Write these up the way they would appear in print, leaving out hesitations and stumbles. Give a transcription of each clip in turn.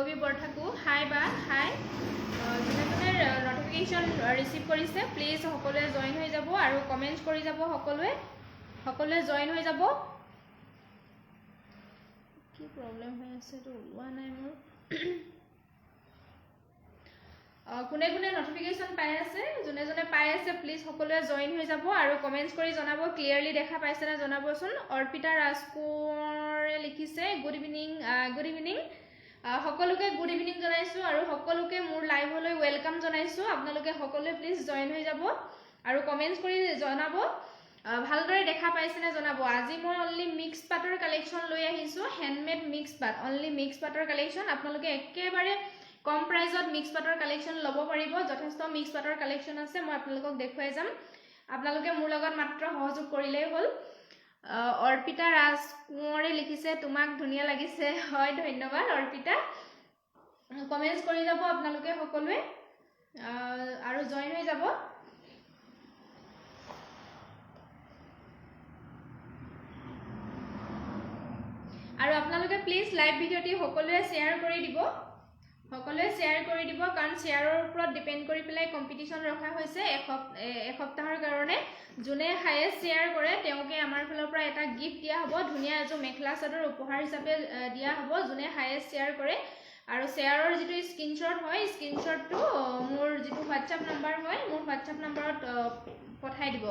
পল্লৱী বৰঠাকু হাই বা হাই যোনে যোনে নটিফিকেশ্যন ৰিচিভ কৰিছে প্লিজ সকলোৱে জইন হৈ যাব আৰু কমেণ্ট কৰি যাব সকলোৱে জইন হৈ যাব কি প্ৰব্লেম হৈ আছে তো ওলোৱা নাই মোৰ কোনে কোনে নটিফিকেশ্যন পাই আছে যোনে যোনে পাই আছে প্লিজ সকলোৱে জইন হৈ যাব আৰু কমেণ্টছ কৰি জনাব ক্লিয়াৰলি দেখা পাইছে না জনাবচোন অৰ্পিতা ৰাজকোঁৱৰে লিখিছে গুড ইভিনিং সকলোকে গুড ইভিনিং জনাইছোঁ আৰু সকলোকে মোৰ লাইভলৈ ৱেলকাম জনাইছোঁ আপোনালোকে সকলোৱে প্লিজ জইন হৈ যাব আৰু কমেণ্টছ কৰি জনাব ভালদৰে দেখা পাইছে না জনাব আজি মই অনলি মিক্স পাটৰ কালেকশ্যন লৈ আহিছোঁ হেণ্ডমেড মিক্স পাট অনলি মিক্স পাটৰ কালেকশ্যন আপোনালোকে একেবাৰে কম প্ৰাইজত মিক্স পাটৰ কালেকশ্যন ল'ব পাৰিব যথেষ্ট মিক্স পাটৰ কালেকশ্যন আছে মই আপোনালোকক দেখুৱাই যাম আপোনালোকে মোৰ লগত মাত্ৰ সহযোগ কৰিলেই হ'ল অৰ্পিতা ৰাজকোঁৱৰে লিখিছে তোমাক ধুনীয়া লাগিছে হয় ধন্যবাদ অৰ্পিতা কমেণ্টছ কৰি যাব আপোনালোকে সকলোৱে আৰু জইন হৈ যাব আৰু আপোনালোকে প্লিজ লাইভ ভিডিঅ'টি সকলোৱে শ্বেয়াৰ কৰি দিব কাৰণ শ্বেয়াৰৰ ওপৰত ডিপেণ্ড কৰি পেলাই কম্পিটিশ্যন ৰখা হৈছে এসপ্তাহৰ কাৰণে যোনে হায়েষ্ট শ্বেয়াৰ কৰে তেওঁকে আমাৰ ফালৰ পৰা এটা গিফ্ট দিয়া হ'ব ধুনীয়া এযোৰ মেখেলা চাদৰ উপহাৰ হিচাপে দিয়া হ'ব যোনে হায়েষ্ট শ্বেয়াৰ কৰে আৰু শ্বেয়াৰৰ যিটো স্ক্ৰীনশ্বট হয় স্ক্ৰীনশ্বটটো মোৰ যিটো হোৱাটছআপ নাম্বাৰ হয় মোৰ হোৱাটছআপ নাম্বাৰত পঠাই দিব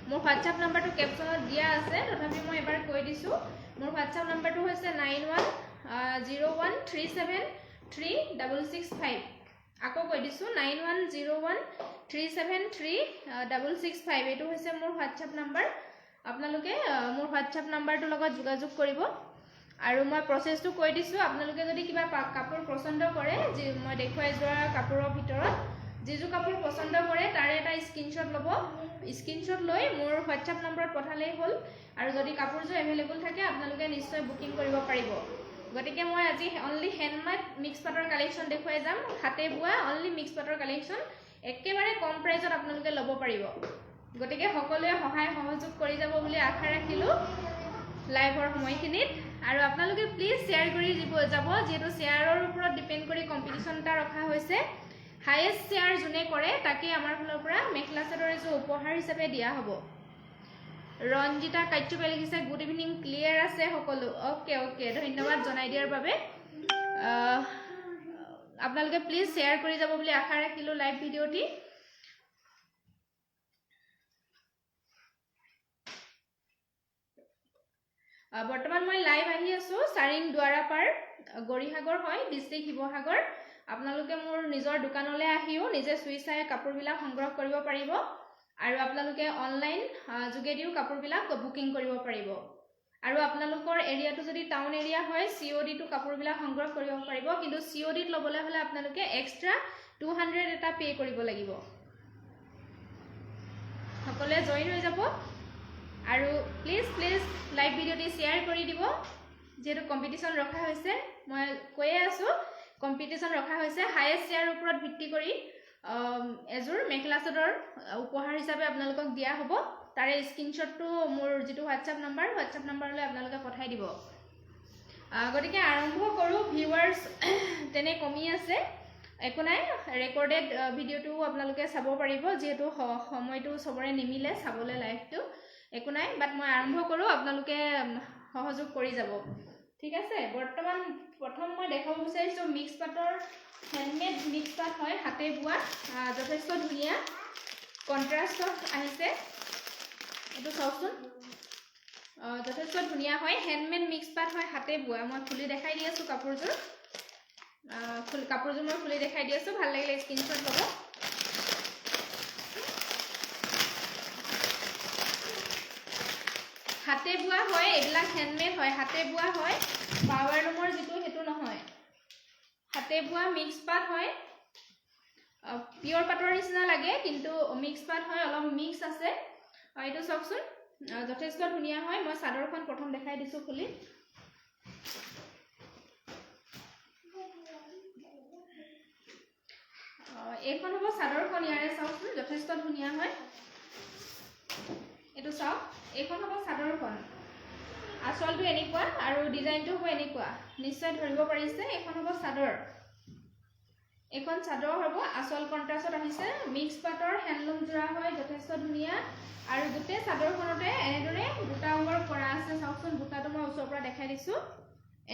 মোৰ হোৱাটছআপ নাম্বাৰটো কেপশ্যনত দিয়া আছে তথাপি মই এবাৰ কৈ দিছোঁ মোৰ হোৱাটছআপ নাম্বাৰটো হৈছে 9101373665 আকৌ কৈ দিছোঁ 9101373665 এইটো হৈছে মোৰ হোৱাটছআপ নাম্বাৰ আপোনালোকে মোৰ হোৱাটছআপ নাম্বাৰটোৰ লগত যোগাযোগ কৰিব আৰু মই প্ৰচেছটো কৈ দিছোঁ আপোনালোকে যদি কিবা কাপোৰ পচন্দ কৰে যি মই দেখুৱাই যোৱা কাপোৰৰ ভিতৰত যিযোৰ কাপোৰ পচন্দ কৰে তাৰে এটা স্ক্ৰীনশ্বট ল'ব স্ক্ৰীনশ্বট লৈ মোৰ হোৱাটছআপ নম্বৰত পঠালেই হ'ল আৰু যদি কাপোৰযোৰ এভেইলেবল থাকে আপোনালোকে নিশ্চয় বুকিং কৰিব পাৰিব গতিকে মই আজি অনলি হেণ্ডমেড মিক্স পাটৰ কালেকশ্যন দেখুৱাই যাম হাতে বোৱা অনলি মিক্স পাটৰ কালেকশ্যন একেবাৰে কম প্ৰাইজত আপোনালোকে ল'ব পাৰিব গতিকে সকলোৱে সহায় সহযোগ কৰি যাব বুলি আশা ৰাখিলোঁ লাইভৰ সময়খিনিত আৰু আপোনালোকে প্লিজ শ্বেয়াৰ কৰি যাব যিহেতু শ্বেয়াৰৰ ওপৰত ডিপেণ্ড কৰি কম্পিটিশ্যন এটা ৰখা হৈছে হায়েষ্ট শ্বেয়াৰ যোনে কৰে তাকে আমাৰ ফালৰ পৰা মেখেলা চাদৰ এযোৰ উপহাৰ হিচাপে দিয়া হ'ব ৰঞ্জিতা কাশ্যপে লিখিছে গুড ইভিনিং ক্লিয়াৰ আছে সকলো অ'কে ধন্যবাদ জনাই দিয়াৰ বাবে আপোনালোকে প্লিজ শ্বেয়াৰ কৰি যাব বুলি আশা ৰাখিলোঁ লাইভ ভিডিঅ'টি বৰ্তমান মই লাইভ আহি আছোঁ চাৰিং দুৱাৰাপাৰ গৰিসাগৰ হয় ডিষ্ট্ৰিক্ট শিৱসাগৰ আপোনালোকে মোৰ নিজৰ দোকানলৈ আহিও নিজে চুই চাই কাপোৰবিলাক সংগ্ৰহ কৰিব পাৰিব আৰু আপোনালোকে অনলাইন যোগেদিও কাপোৰবিলাক বুকিং কৰিব পাৰিব আৰু আপোনালোকৰ এৰিয়াটো যদি টাউন এৰিয়া হয় COD টো কাপোৰবিলাক সংগ্ৰহ কৰিব পাৰিব কিন্তু COD ত ল'বলৈ হ'লে আপোনালোকে এক্সট্ৰা 200 এটা পে কৰিব লাগিব সকলোৱে জইন হৈ যাব আৰু প্লিজ লাইভ ভিডিঅ'টি শ্বেয়াৰ কৰি দিব যেহেতু কম্পিটিশ্যন ৰখা হৈছে মই কৈয়ে আছোঁ কম্পিটিশ্যন ৰখা হৈছে হায়েষ্ট শ্বেয়াৰৰ ওপৰত ভিত্তি কৰি এযোৰ মেখেলা চাদৰ উপহাৰ হিচাপে আপোনালোকক দিয়া হ'ব তাৰে স্ক্ৰীনশ্বটটো মোৰ যিটো হোৱাটছআপ নাম্বাৰলৈ আপোনালোকে পঠাই দিব গতিকে আৰম্ভ কৰোঁ ভিউৱাৰ্ছ তেনে কমি আছে একো নাই ৰেকৰ্ডেড ভিডিঅ'টো আপোনালোকে চাব পাৰিব যিহেতু সময়টো চবৰে নিমিলে চাবলৈ লাইভটো একো নাই বাট মই আৰম্ভ কৰোঁ আপোনালোকে সহযোগ কৰি যাব ঠিক আছে বৰ্তমান প্ৰথম মই দেখাব বিচাৰিছোঁ মিক্স পাটৰ হেণ্ডমেড মিক্স পাট হয় হাতে বোৱা যথেষ্ট ধুনীয়া কণ্ট্ৰাষ্টত আহিছে এইটো চাওকচোন যথেষ্ট ধুনীয়া হয় হেণ্ডমেড মিক্স পাট হয় হাতে বোৱা মই খুলি দেখাই দি আছোঁ কাপোৰযোৰ মই খুলি দেখাই দি আছোঁ ভাল লাগিলে স্ক্ৰীনশ্বট ল'ব হাতে বোৱা হয় এইবিলাক হেণ্ডমেড হয় হাতে বোৱা হয় পাৱাৰ লুমৰ যিটো সেইটো নহয় হাতে বোৱা মিক্স পাট হয় পিয়ৰ পাটৰ নিচিনা লাগে কিন্তু মিক্স পাট হয় অলপ মিক্স আছে এইটো চাওকচোন যথেষ্ট ধুনীয়া হয় মই চাদৰখন প্ৰথম দেখাই দিছোঁ খুলি এইখন হ'ব চাদৰখন ইয়াৰে চাওকচোন যথেষ্ট ধুনীয়া হয় এইটো চাওক এইখন হ'ব চাদৰখন আঁচলটো এনেকুৱা আৰু ডিজাইনটো হ'ব এনেকুৱা নিশ্চয় ধৰিব পাৰিছে এখন হ'ব চাদৰ এখন চাদৰ হ'ব আঁচল কন্ট্ৰাষ্টত আহিছে মিক্স পাটৰ হ্যান্ডলুম জোৰা হয় যথেষ্ট ধুনীয়া আৰু গোটেই চাদৰখনতে এনেদৰে বুটা ৱৰ্ক কৰা আছে চাওকচোন বুটাটো মই ওচৰৰ পৰা দেখাই দিছো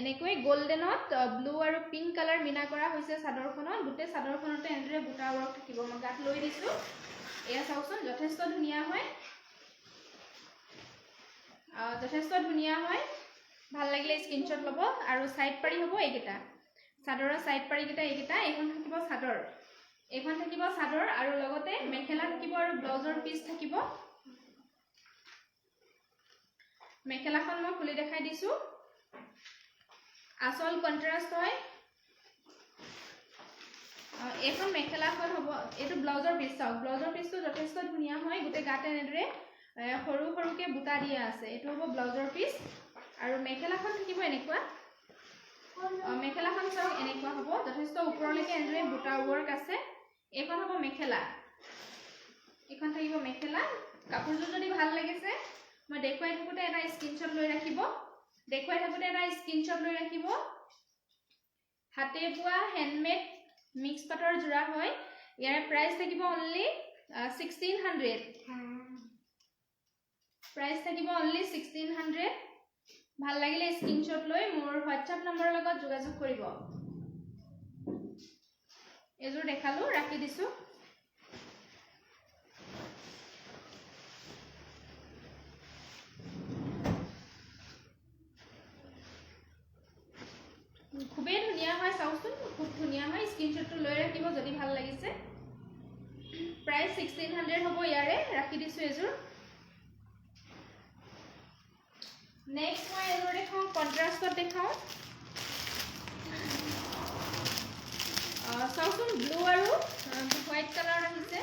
এনেকৈ গোল্ডেনত ব্লু আৰু পিংক কালাৰ মিনা কৰা হৈছে চাদৰখনত গোটেই চাদৰখনতে এনেদৰে বুটা ৱৰ্ক থাকিব মই গাত লৈ দিছো এয়া চাওকচোন যথেষ্ট ধুনীয়া হয় ভাল লাগিলে স্ক্ৰিনশ্বট ল'ব আৰু সাইড পাৰি হ'ব এইকেইটা চাদৰৰ সাইড পাৰি কেইটা এইকেইটা এখন থাকিব চাদৰ আৰু লগতে মেখেলা থাকিব আৰু ব্লাউজৰ পিস থাকিব মেখেলাখন মই খুলি দেখাই দিছো আঁচল কন্ট্ৰাষ্ট হয় এখন মেখেলাখন হ'ব এটো ব্লাউজৰ পিস চাওক ব্লাউজৰ পিসটো যথেষ্ট ধুনীয়া হয় গোটে গাতে এনেদৰে সৰু সৰুকে বুটা দিয়া আছে এটো হ'ব ব্লাউজৰ পিস আৰু মেখেলাখন থাকিব এনেকুৱা মেখেলাখন চাওক এনেকুৱা হ'ব যথেষ্ট ওপৰলৈকে এনেদৰে বুটা ৱৰ্ক আছে এখন হ'ব মেখেলা এখন থাকিব মেখেলা কাপোৰটো যদি ভাল লাগিছে মই দেখুৱাই থাকোতে এটা স্ক্ৰিনশ্বট লৈ ৰাখিব হাতে বোৱা হ্যান্ডমেড মিক্স পাটৰ জোৰা হয় ইয়াৰ প্ৰাইস থাকিব অনলি 1600 ভাল লাগিলে স্ক্ৰিনশ্বট লৈ মোৰ WhatsApp নম্বৰৰ লগত যোগাযোগ কৰিব এজোৰ দেখালো ৰাখি দিছো খুবেই ধুনীয়া হয় চাওকচোন খুব ধুনীয়া হয় স্ক্ৰিনশ্বটটো লৈ ৰাখিব যদি ভাল লাগিছে প্ৰাইস 1600 হ'ব ইয়াৰে ৰাখি দিছো এজোৰ নেক্সট মই এজোৰ দেখাও কন্ট্ৰাষ্টত দেখাও চাওকচোন ব্লু আৰু হোৱাইট কালাৰ আহিছে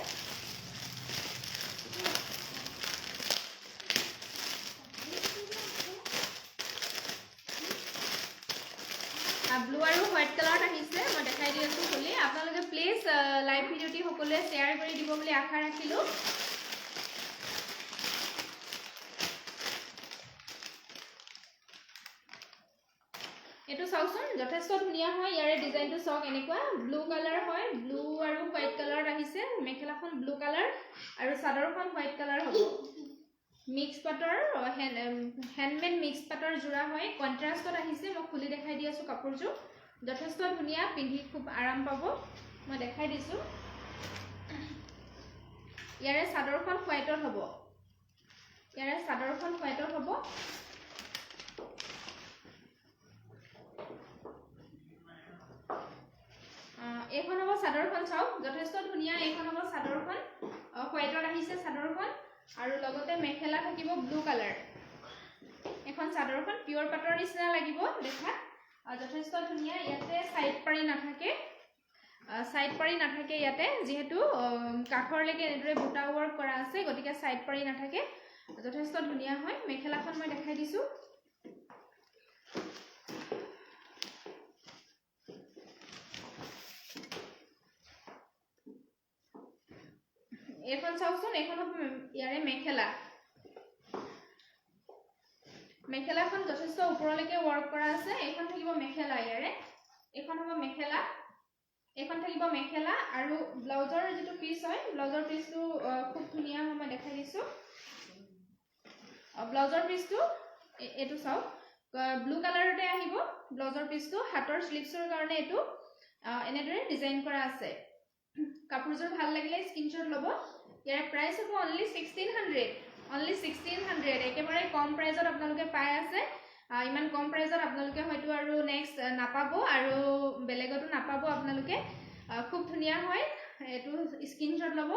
ব্লু আৰু হোৱাইট কালাৰত আহিছে মই দেখাই দি আছো খুলি আপোনালোকে প্লিজ লাইভ ভিডিওটি সকলোৱে শেয়াৰ কৰি দিব বুলি আশা ৰাখিলো এটো চাওকচোন যথেষ্ট ধুনীয়া হয় ইয়াৰে ডিজাইনটো চাওক এনেকুৱা ব্লু কালাৰ হয় ব্লু আৰু হোৱাইট কালাৰত আহিছে মেখেলাখন ব্লু কালাৰ আৰু চাদৰখন হোৱাইট কালাৰ হ'ব মিক্স পাটৰ হ্যান্ডমেড মিক্স পাটৰ জোৰা হয় কন্ট্ৰাষ্টত আহিছে মই খুলি দেখাই দি আছো কাপোৰটো যথেষ্ট ধুনীয়া পিন্ধি খুব আৰাম পাব মই দেখাই দিছো ইয়াৰে চাদৰখন হোৱাইটৰ হ'ব এইখন হ'ব চাদৰখন চাওক যথেষ্ট ধুনীয়া এইখন হ'ব চাদৰখন হোৱাইটত আহিছে চাদৰখন আৰু লগতে মেখেলা থাকিব ব্লু কালাৰ এখন চাদৰখন পিওৰ পাটৰ নিচিনা লাগিব দেখাত যথেষ্ট ধুনীয়া ইয়াতে সাইড পাৰি নাথাকে ইয়াতে যেহেতু কাখৰলৈকে এনেদৰে বুটা ৱৰ্ক কৰা আছে গতিকে সাইড পাৰি নাথাকে যথেষ্ট ধুনীয়া হয় মেখেলাখন মই দেখাই দিছো এখন চাওকচোন এখন ইয়াৰে মেখেলাখন যথেষ্ট ওপৰলৈকে ৱৰ্ক কৰা আছে এখন থাকিব মেখেলা ইয়াৰে এখন হ'ব মেখেলা আৰু ব্লাউজৰ যেটো পিস হয় ব্লাউজৰ পিসটো খুব ধুনীয়া হয় মই দেখাই দিছো ব্লাউজৰ পিসটো এটো চাওক ব্লু কালাৰতে আহিব ব্লাউজৰ পিসটো হাতৰ স্লিভছৰ কাৰণে এটো এনেদৰে ডিজাইন কৰা আছে কাপোৰযোৰ ভাল লাগিলে স্ক্ৰিনশ্বট ল'ব ইয়াৰ প্ৰাইস হ'ব অনলি 1600 একেবাৰে কম প্ৰাইসত আপোনালোকে পাই আছে ইমান কম প্ৰাইসত আপোনালোকে হয়তো আৰু নেক্সট নাপাবো আৰু বেলেগতো নাপাবো আপোনালোকে খুব ধুনীয়া হয় এটো স্ক্ৰিনশ্বট ল'ব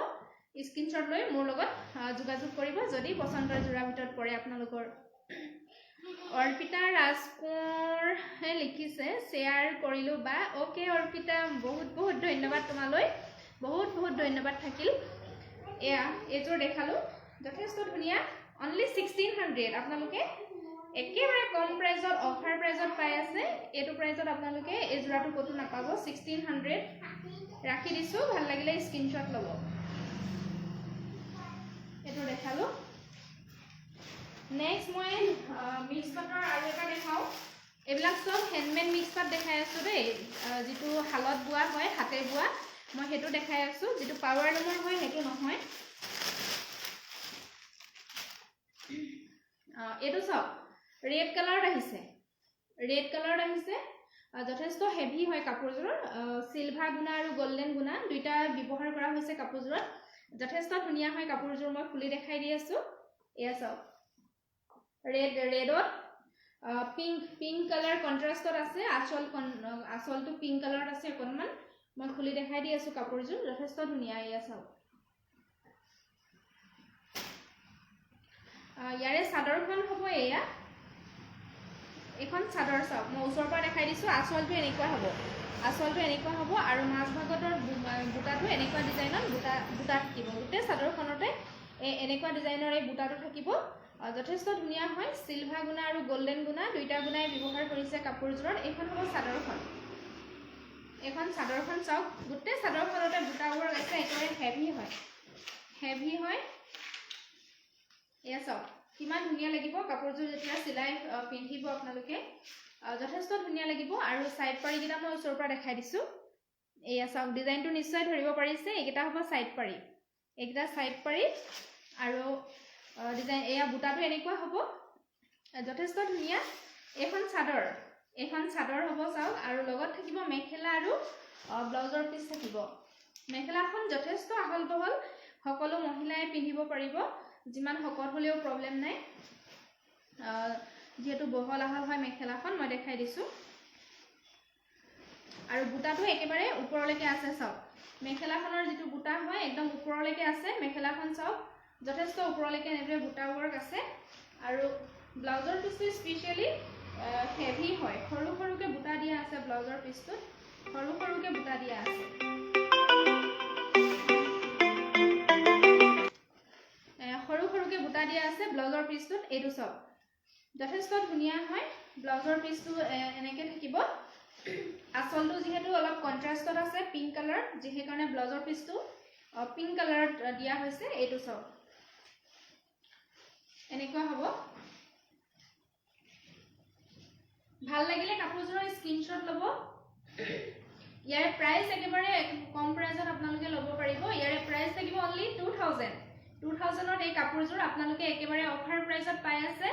স্ক্ৰিনশ্বট লৈ মোৰ লগত যোগাযোগ কৰিব যদি পছন্দৰ জোৰা ভিতৰত পৰে আপোনালোকৰ অৰ্পিতা ৰাজকোঁৱৰ লিখিছে শেয়াৰ কৰিলো বা ওকে অৰ্পিতা বহুত ধন্যবাদ তোমালৈ বহুত ধন্যবাদ থাকিল এয়া এজোৰ দেখালো যথেষ্ট ধুনীয়া অনলি 1600 আপোনালোকে একেবাৰে কম প্ৰাইসত অফাৰ প্ৰাইসত পাই আছে এটো প্ৰাইসত আপোনালোকে এই জোৰাটো কতো নাপাব 1600 ৰাখি দিছো ভাল লাগিলে স্ক্ৰিনশ্বট ল'ব এটো দেখালো নেক্সট মই মিক্স পাটৰ আৰু এটা দেখাওঁ এইবিলাক সব হেণ্ডমেড মিক্স পাট দেখাই আছোঁ দেই যিটো শালত বোৱা হয় হাতে বোৱা মই সেইটো দেখাই আছোঁ যিটো পাৱাৰ লুমৰ হয় সেইটো নহয় এইটো সব ৰেড কালাৰত আহিছে যথেষ্ট হেভি হয় কাপোৰযোৰ সিলভাৰ গুণা আৰু গোল্ডেন গুণা দুইটা ব্যৱহাৰ কৰা হৈছে কাপোৰযোৰত যথেষ্ট ধুনীয়া হয় কাপোৰযোৰ মই খুলি দেখাই দি আছোঁ এয়া সব ৰেডত পিংক কালাৰ কন্ট্ৰাষ্টত আছে আচলটো পিংক কালাৰত আছে অকণমান মই খুলি দেখাই দি আছোঁ কাপোৰযোৰ যথেষ্ট ধুনীয়া এয়া চাওক ইয়াৰে চাদৰখন হ'ব এয়া এখন চাদৰ চাওক মই ওচৰৰ পৰা দেখাই দিছোঁ আচলটো এনেকুৱা হ'ব আৰু মাজভাগতৰ বুটাটো এনেকুৱা ডিজাইনত বুটা থাকিব গোটেই চাদৰখনতে এনেকুৱা ডিজাইনৰ এই বুটাটো থাকিব যথেষ্ট ধুনীয়া হয় সিলভাৰ গুণা আৰু গোল্ডেন গুণা দুইটা গুণাই ব্যৱহাৰ কৰিছে কাপোৰযোৰত এইখন হ'ব চাদৰখন চাওক গোটেই চাদৰখনতে বুটাবোৰ আছে একেবাৰে হেভি হয় এয়া চাওক কিমান ধুনীয়া লাগিব কাপোৰযোৰ যেতিয়া চিলাই পিন্ধিব আপোনালোকে যথেষ্ট ধুনীয়া লাগিব আৰু সাইড পাৰিকেইটা মই ওচৰৰ পৰা দেখাই দিছোঁ এয়া চাওক ডিজাইনটো নিশ্চয় ধৰিব পাৰিছে এইকেইটা হ'ব সাইড পাৰি আৰু ডিজাইন এয়া বুটাটো এনেকুৱা হ'ব যথেষ্ট ধুনীয়া এখন চাদৰ হ'ব চাওক আৰু লগত থাকিব মেখেলা আৰু ব্লাউজৰ পিচ থাকিব মেখেলাখন যথেষ্ট আহল বহল সকলো মহিলাই পিন্ধিব পাৰিব যিমান শকত হ'লেও প্ৰবলেম নাই যেহেতু বহল আহল হয় মেখেলাখন মই দেখাই দিছোঁ আৰু বুটাটো একেবাৰে ওপৰলৈকে আছে চাওক মেখেলাখনৰ যিটো বুটা হয় একদম ওপৰলৈকে আছে মেখেলাখন চাওক যথেষ্ট ওপৰলৈকে এনেদৰে বুটা ৱৰ্ক আছে আৰু ব্লাউজৰ পিচটো স্পেচিয়েলি হেভি হয় সৰুকৈ বুটা দিয়া আছে ব্লাউজৰ পিচটোত সৰুকৈ বুটা দিয়া আছে সৰুকৈ বুটা দিয়া আছে ব্লাউজৰ পিচটোত এইটো চাওক যথেষ্ট ধুনীয়া হয় ব্লাউজৰ পিচটো এনেকৈ থাকিব আচলটো যিহেতু অলপ কন্ট্ৰাষ্টত আছে পিংক কালাৰ সেইকাৰণে ব্লাউজৰ পিচটো পিংক কালাৰত দিয়া হৈছে এইটো চাওক এনেকুৱা হ'ব ভাল লাগিলে কাপোৰযোৰৰ স্ক্ৰীনশ্বট ল'ব ইয়াৰ প্ৰাইস একেবাৰে কম প্ৰাইসত আপোনালোকে ল'ব পাৰিব ইয়াৰ প্ৰাইস থাকিব অনলি 2000ত এই কাপোৰযোৰ আপোনালোকে একেবাৰে অফাৰ প্ৰাইসত পাই আছে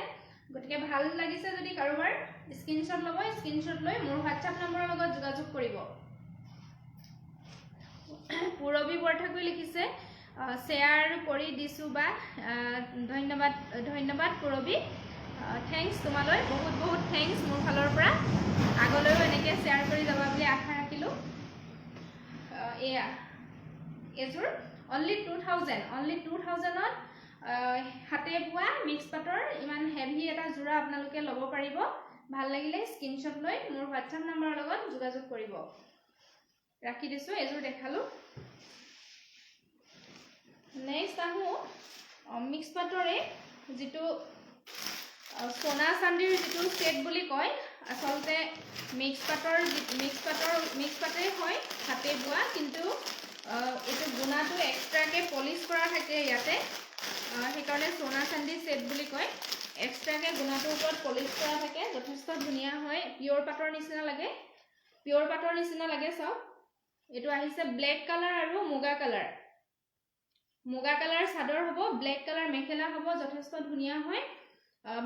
গতিকে ভাল লাগিছে যদি কাৰোবাৰ স্ক্ৰীনশ্বট ল'ব স্ক্ৰীনশ্বট লৈ মোৰ WhatsApp নম্বৰৰ লগত যোগাযোগ কৰিব পুৰবী বৰঠাকুই লিখিছে শ্বেয়াৰ কৰি দিছোঁ বা ধন্যবাদ পুৰবী থ্যাঙ্কস তোমালৈ বহুত থ্যাঙ্কস মোৰ ফালৰ পৰা আগলৈও এনেকৈ শ্বেয়াৰ কৰি যাবা বুলি আশা ৰাখিলোঁ এয়া এযোৰ অনলি 2000ত হাতে বোৱা মিক্স পাটৰ ইমান হেভি এটা জোৰা আপোনালোকে ল'ব পাৰিব ভাল লাগিলে স্ক্ৰীনশ্বট লৈ মোৰ WhatsApp নম্বৰৰ লগত যোগাযোগ কৰিব ৰাখি দিছোঁ এযোৰ দেখালোঁ নেক্সট আহোঁ মিক্স পাটৰে যিটো সোনা চান্দিৰ যিটো সেট বুলি কয় আসলতে মিক্স পাটেই হয় হাতে বোৱা কিন্তু এইটো গুণাটো এক্সট্ৰাকে পলিশ কৰা থাকে ইয়াতে সেইকাৰণে সোনা চান্দি সেট বুলি কয় এক্সট্ৰাকে গুণাটোৰ ওপৰত পলিশ কৰা থাকে যথেষ্ট ধুনীয়া হয় পিয়ৰ পাটৰ নিচিনা লাগে চাওক এইটো আহিছে ব্লেক কালাৰ আৰু মুগা কালাৰ চাদৰ হ'ব ব্লেক কালাৰ মেখেলা হ'ব যথেষ্ট ধুনীয়া হয়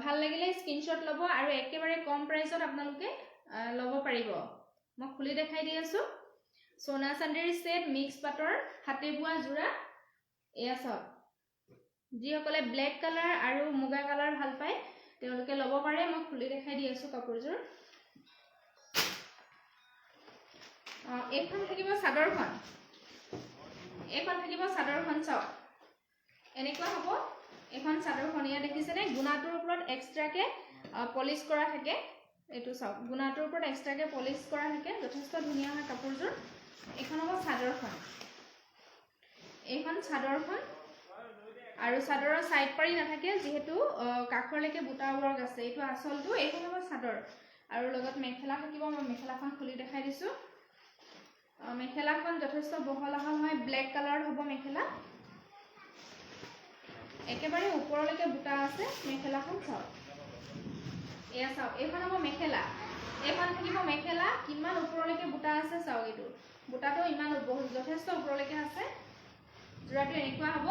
ভাল লাগিলে স্ক্ৰীনশ্বট ল'ব আৰু একেবাৰে কম প্ৰাইসত আপোনালোকে ল'ব পাৰিব মই খুলি দেখাই দি আছোঁ সোনা চান্দিৰ সেট মিক্স পাটৰ হাতে বোৱা জোৰা এয়া চাওক যিসকলে ব্লেক কালাৰ আৰু মুগা কালাৰ ভাল পায় তেওঁলোকে ল'ব পাৰে মই খুলি দেখাই দি আছোঁ কাপোৰযোৰ এইখন থাকিব চাদৰখন চাওক এনেকুৱা হ'ব এখন চাদৰখন ইয়া দেখিছেনে গুণাটোৰ ওপৰত এক্সট্ৰাকে পলিশ কৰা থাকে এইটো চাওক গুণাটোৰ ওপৰত এক্সট্ৰাকে পলিশ কৰা থাকে যথেষ্ট ধুনীয়া হয় কাপোৰযোৰ এখন হ'ব চাদৰখন আৰু চাদৰৰ সাইড পাৰি নাথাকে যেহেতু কাখৰলৈকে বুটা ৱৰ্ক আছে এইটো আচলটো এইখন হ'ব চাদৰ আৰু লগত মেখেলা থাকিব মই মেখেলাখন খুলি দেখাই দিছোঁ মেখেলাখন যথেষ্ট বহল আহল হয় ব্লেক কালাৰ হ'ব মেখেলা একেবাৰে ওপৰলৈকে বুটা আছে মেখেলাখন চাওক এয়া চাওক এইখন হ'ব মেখেলা এইখন থাকিব মেখেলা কিমান ওপৰলৈকে বুটা আছে চাওক এইটো বুটাটো ইমান যথেষ্ট ওপৰলৈকে আছে জোৰাটো এনেকুৱা হ'ব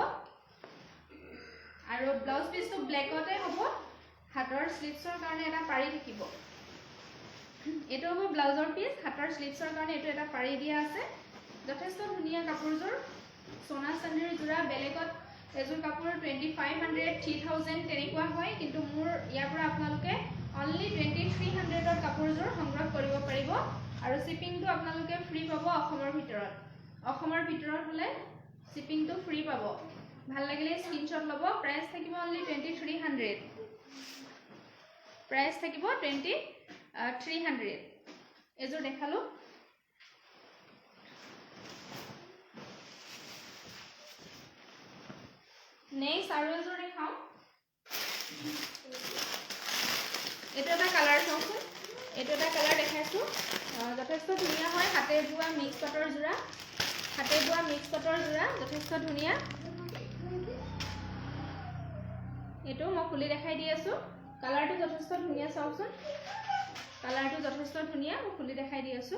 আৰু ব্লাউজ পিসটো ব্ল্যাকতে হ'ব হাতৰ স্লিভছৰ কাৰণে এটা পাৰি থাকিব এটো হ'ব ব্লাউজৰ পিস হাতৰ স্লিভছৰ কাৰণে এটো এটা পাৰি দিয়া আছে যথেষ্ট ধুনিয়া কাপোৰজোৰ সোনা চান্দিৰ জোৰা বেলেগত এজোৰ কাপোৰ 2500 3000 তেনেকুৱা হয় কিন্তু মোৰ ইয়াৰ পৰা আপোনালোকে অনলি 2300 ৰ কাপোৰজোৰ সংগ্ৰহ কৰিব পাৰিব আৰু শিপিংটো আপোনালোকে ফ্ৰী পাব অসমৰ ভিতৰত হলে শিপিংটো ফ্ৰী পাব ভাল লাগিলে স্ক্ৰিনশ্বট ল'ব প্ৰাইস থাকিব অনলি 2300 প্ৰাইস থাকিব 2300 এজোৰ দেখালো নেক্সট আৰু এজোৰ দেখাও এটা এটা কালাৰ চাওকচোন এটা এটা কালাৰ দেখাইছো যথেষ্ট ধুনিয়া হয় হাতে বুৱা মিক্স পাটৰ জোৰা যথেষ্ট ধুনিয়া এটো মই খুলি দেখাই দি আছো কালাৰটো যথেষ্ট ধুনিয়া চাওকচোন কালাৰটো যথেষ্ট ধুনিয়া মই খুলি দেখাই দি আছো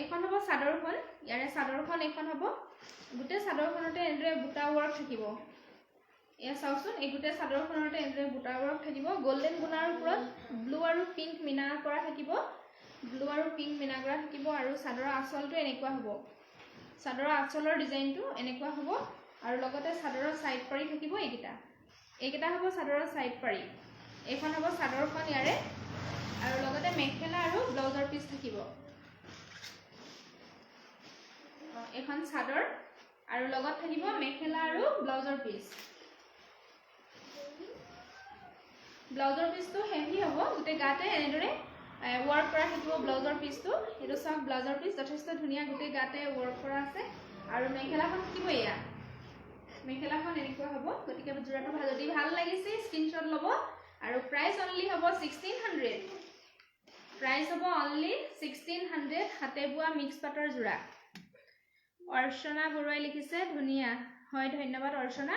এখন হ'ব চাদৰখন ইয়াৰে চাদৰখন এখন হ'ব গুটে চাদৰখনতে এন্ড্ৰে বুটা ওয়াৰ্ক থাকিব এয়া চাওকচোন এই গুটে চাদৰখনতে এন্ড্ৰে বুটা ওয়াৰ্ক থাকিব গোল্ডেন গুণাৰ ওপৰত ব্লু আৰু পিংক মিনা কৰা থাকিব আৰু চাদৰৰ আঁচলটো এনেকুৱা হ'ব চাদৰৰ আঁচলৰ ডিজাইনটো এনেকুৱা হ'ব আৰু লগতে চাদৰৰ সাইড পাৰি থাকিব এইকেইটা হ'ব চাদৰৰ সাইড পাৰি এখন হ'ব চাদৰখন ইয়াৰে আৰু লগতে মেখেলা আৰু ব্লাউজৰ পিস থাকিব এখন চাদৰ আৰু লগত থাকিব মেখেলা আৰু ব্লাউজৰ পিসটো হেভি হ'ব গুটে গাতে এনেদৰে ওয়াৰ্ক কৰা থাকিব ব্লাউজৰ পিসটো এটো সব ব্লাউজৰ পিস যথেষ্ট ধুনিয়া গুটে গাতে ওয়াৰ্ক কৰা আছে আৰু মেখেলাখন থাকিব এয়া মেখেলাখন এনেকুৱা হ'ব গতিকে জোৰাটো যদি ভাল লাগিছে স্ক্ৰিনশ্বট ল'ব আৰু প্ৰাইস অনলি হ'ব 1600 হাতে বুৱা মিক্স পাটৰ জোৰা অৰ্চনা বৰুৱাই লিখিছে ধুনিয়া হয় ধন্যবাদ অৰ্চনা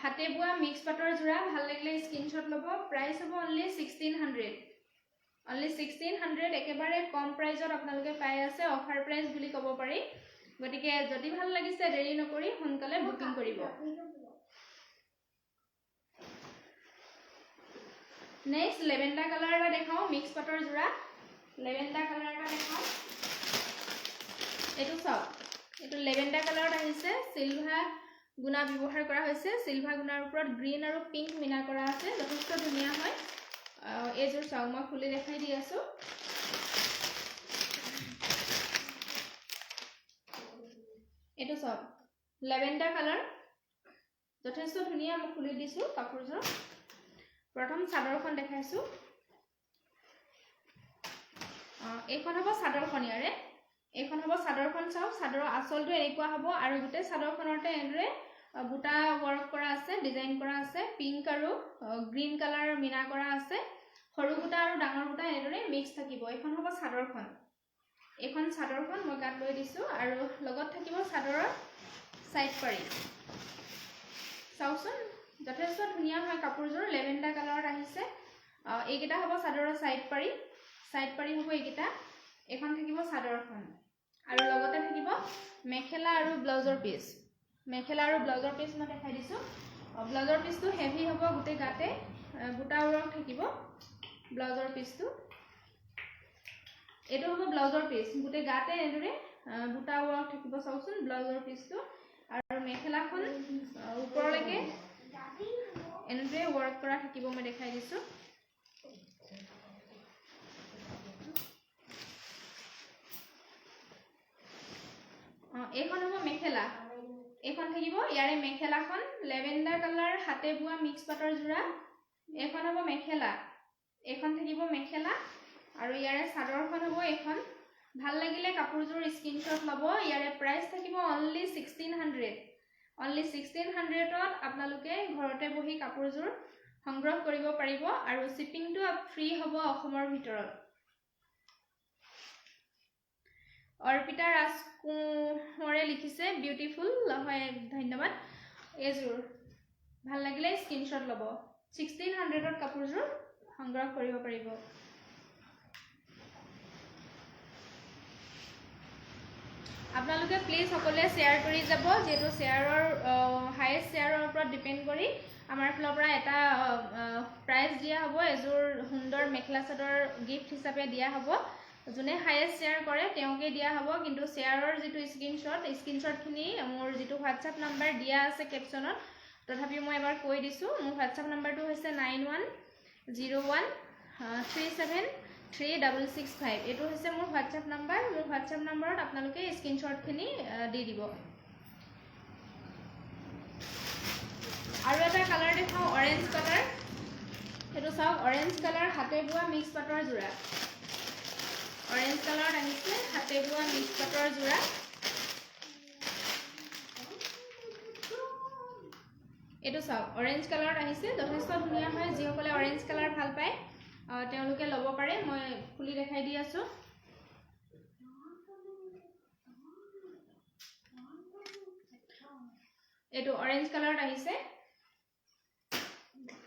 হাতে বুৱা মিক্স পাটৰ জোৰা ভাল লাগিলে স্ক্ৰিনশ্বট ল'ব প্ৰাইস হ'ব অনলি 1600 একেবাৰে কম প্ৰাইজত আপোনালোকে পাই আছে অফাৰ প্ৰাইস বুলি ক'ব পাৰি গতিকে যদি ভাল লাগিছে দেৰি নকৰি সোনকালে বুকিং কৰিব নেক্সট লেভেণ্ডাৰ কালাৰ এটা দেখাও মিক্স পাটৰ জোৰা লেভেণ্ডাৰ কালাৰ এটা দেখাও এটো চাওক এটো লেভেণ্ডাৰ কালাৰত আহিছে সিলভা গুণা ব্যৱহাৰ কৰা হৈছে সিলভা গুণাৰ ওপৰত গ্ৰীন আৰু পিংক মিনা কৰা আছে যথেষ্ট ধুনিয়া হয় এজোৰ চাওক মই খুলি দেখাই দি আছো এটো চাওক লেভেণ্ডাৰ কালাৰ যথেষ্ট ধুনিয়া মই খুলি দিছো কাপোৰজোৰ প্ৰথম চাদৰখন দেখাইছো এইখন হ'ব চাদৰখন ইয়াৰে এইখন হ'ব চাদৰখন চাওক চাদৰৰ আঁচলটো এনেকুৱা হ'ব আৰু গুটে চাদৰখনতে এনেদৰে বুটা ওয়াৰ্ক কৰা আছে ডিজাইন কৰা আছে পিংক আৰু গ্ৰীন কালাৰ মিনা কৰা আছে সৰু বুটা আৰু ডাঙৰ বুটা এনেদৰে মিক্স থাকিব এইখন হ'ব চাদৰখন এখন চাদৰখন মই গাত লৈ দিছো আৰু লগত থাকিব চাদৰৰ সাইড পাৰি চাওচোন যথেষ্ট ধুনিয়া হয় কাপোৰজোৰ লেভেণ্ডাৰ কালাৰত আহিছে এইকেইটা হ'ব চাদৰৰ সাইড পাৰি হ'ব এইকেইটা এখন থাকিব চাদৰখন আৰু লগতে থাকিব মেখেলা আৰু ব্লাউজৰ পিস মই দেখাই দিছো ব্লাউজৰ পিসটো হেভি হ'ব গুটে গাতে বুটা ওয়াৰ্ক থাকিব ব্লাউজৰ পিসটো এটো হ'ব ব্লাউজৰ পিস গুটে গাতে এনেদৰে বুটা ওয়াৰ্ক থাকিব চাওচোন ব্লাউজৰ পিসটো আৰু মেখেলাখন ওপৰলৈকে এনেদৰে ওয়াৰ্ক কৰা থাকিব মই দেখাই দিছো এইখন হ'ব মেখেলা এইখন থাকিব ইয়াৰে মেখেলাখন লেভেণ্ডাৰ কালাৰ হাতে বুৱা মিক্স পাটৰ জোৰা এইখন হ'ব মেখেলা এইখন থাকিব মেখেলা আৰু ইয়াৰে চাদৰখন হ'ব এইখন ভাল লাগিলে কাপোৰজোৰ স্ক্ৰিনশ্বট ল'ব ইয়াৰে প্ৰাইস থাকিব অনলি 1600 ত আপোনালোকে ঘৰতে বহি কাপোৰজোৰ সংগ্ৰহ কৰিব পাৰিব আৰু শিপিংটো ফ্ৰী হ'ব অসমৰ ভিতৰত অৰ্পিতা ৰাজকুমাৰে লিখিছে বিউটিফুল হয় ধন্যবাদ এজোৰ ভাল লাগিলে স্ক্ৰিনশ্বট ল'ব 1600ত কাপোৰযোৰ সংগ্ৰহ কৰিব পাৰিব আপোনালোকে প্লিজ সকলোৱে শ্বেয়াৰ কৰি যাব যেটো শ্বেয়াৰৰ হাইয়েষ্ট শ্বেয়াৰৰ ওপৰত ডিপেন্ড কৰি আমাৰ ফালৰ পৰা এটা প্ৰাইজ দিয়া হ'ব এজোৰ সুন্দৰ মেখেলা চাদৰ গিফট হিচাপে দিয়া হ'ব যোনে হাইয়েষ্ট শ্বেয়াৰ কৰে তেওঁকে দিয়া হ'ব কিন্তু শ্বেয়াৰৰ যেটো স্ক্ৰিনশ্বটখিনি মোৰ যেটো WhatsApp নাম্বাৰ দিয়া আছে কেপচনত তথাপি মই এবাৰ কৈ দিছো মোৰ WhatsApp নাম্বাৰটো হৈছে 9101373665 এটো হৈছে মোৰ WhatsApp নাম্বাৰ মোৰ WhatsApp নাম্বাৰত আপোনালোকে স্ক্ৰিনশ্বটখিনি দি দিব আৰু এটা কালাৰ দেখাও অৰেঞ্জ কালাৰ এটো চাওক অৰেঞ্জ কালাৰ হাতে বোৱা মিক্স পাটৰ জোৰা অৰেঞ্জ কালাৰ আহিছে হাতে বোৱা মিক্স পাটৰ জোৰা এটো চাওক অৰেঞ্জ কালাৰ আহিছে যথেষ্ট ধুনীয়া হয় যিসকলে অৰেঞ্জ কালাৰ ভাল পায় তেওঁলোকে ল'ব পাৰে মই খুলি দেখাই দি আছো এটো অৰেঞ্জ কালাৰত আহিছে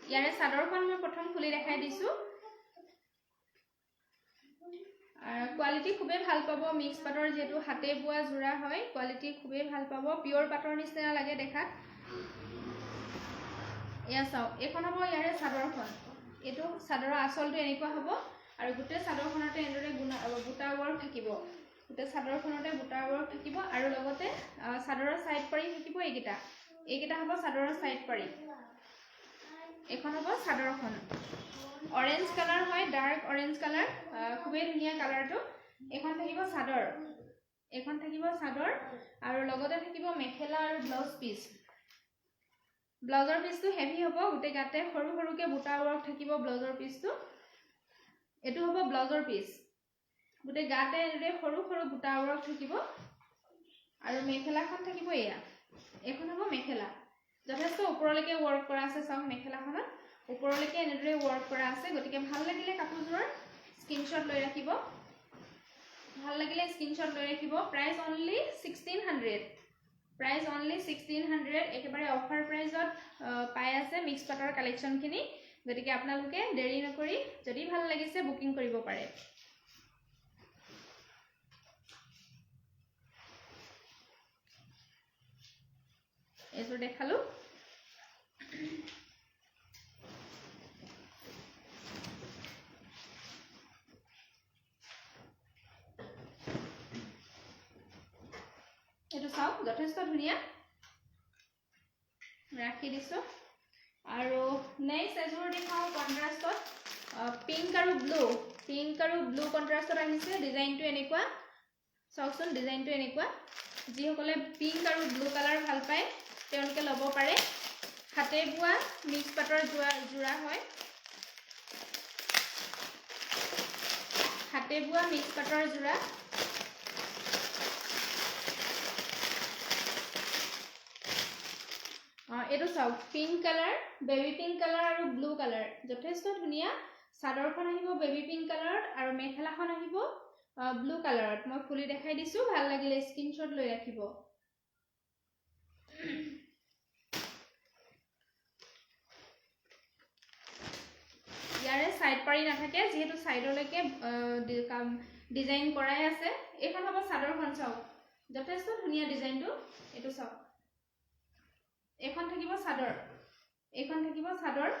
ইয়াৰে চাদৰখন মই প্ৰথম খুলি দেখাই দিছো কোৱালিটি খুবেই ভাল পাব মিক্স পাটৰ যেটো হাতে বোৱা জোৰা হয় কোৱালিটি খুবেই ভাল পাব পিওৰ পাটৰ নিচিনা লাগে দেখাত এয়া চাও এখন হ'ব ইয়াৰে চাদৰখন এটো চাদৰৰ আঁচলটো এনেকুৱা হ'ব আৰু গোটে চাদৰখনতে এনেদৰে বুটা ৱৰ্ক থাকিব গোটে চাদৰখনতে বুটা ৱৰ্ক থাকিব আৰু লগতে চাদৰৰ সাইড পাৰি থাকিব এইকেইটা হ'ব চাদৰৰ সাইড পাৰি এখন হ'ব চাদৰখন অৰেঞ্জ কালাৰ হয় ডাৰ্ক অৰেঞ্জ কালাৰ খুবেই ধুনীয়া কালাৰটো এখন থাকিব চাদৰ আৰু লগতে থাকিব মেখেলা আৰু ব্লাউজ পিস ব্লাউজৰ পিসটো হেভি হ'ব গোটে গাতে সৰু সৰুকে বুটা ৱৰ্ক থাকিব ব্লাউজৰ পিসটো এটো হ'ব ব্লাউজৰ পিস গোটে গাতে এনে সৰু সৰু বুটা ৱৰ্ক থাকিব আৰু মেখেলাখন থাকিব এয়া এখন হ'ব মেখেলা যথেষ্ট ওপৰলৈকে ৱৰ্ক কৰা আছে চাওক মেখেলাখনত ওপৰলৈকে এনেদৰে ৱৰ্ক কৰা আছে গতিকে ভাল লাগিলে কাপোৰযোৰৰ স্ক্ৰিনশ্বট লৈ ৰাখিব প্ৰাইস অনলি 1600 একেবাৰে অফাৰ প্ৰাইজত পাই আছে মিক্স পাটৰ কালেকশনখিনি গতিকে আপোনালোকে দেৰি নকৰি যদি ভাল লাগিছে বুকিং কৰিব পাৰে এজোৰ দেখালো এটো চাওক যথেষ্ট ধুনীয়া ৰাখি দিছো আৰু নেক্সট এজোৰ দেখাও কন্ট্ৰাষ্টত পিংক আৰু ব্লু কন্ট্ৰাষ্টত আহিছে ডিজাইনটো এনেকুৱা চাওকচোন ডিজাইনটো এনেকুৱা যিসকলে পিংক আৰু ব্লু কালাৰ ভাল পায় তেওঁলোকে ল'ব পাৰে হাতে বোৱা মিক্স পাটৰ জোৰা হয় হাতে বোৱা মিক্স পাটৰ জোৰা এটো চাওক pink colour baby pink colour আৰু ব্লু কালাৰ যথেষ্ট ধুনীয়া চাদৰখন আহিব বেবি পিংক কালাৰত আৰু মেখেলাখন আহিব ব্লু কালাৰত মই খুলি দেখাই দিছো ভাল লাগিলে স্ক্ৰিনশ্বট লৈ ৰাখিব ইয়াৰে সাইড পাৰি নাথাকে যেহেতু সাইডলৈকে ডিজাইন কৰাই আছে এখন হ'ব চাদৰখন চাওক যথেষ্ট ধুনীয়া ডিজাইনটো এটো চাওক এখন থাকিব চাদৰ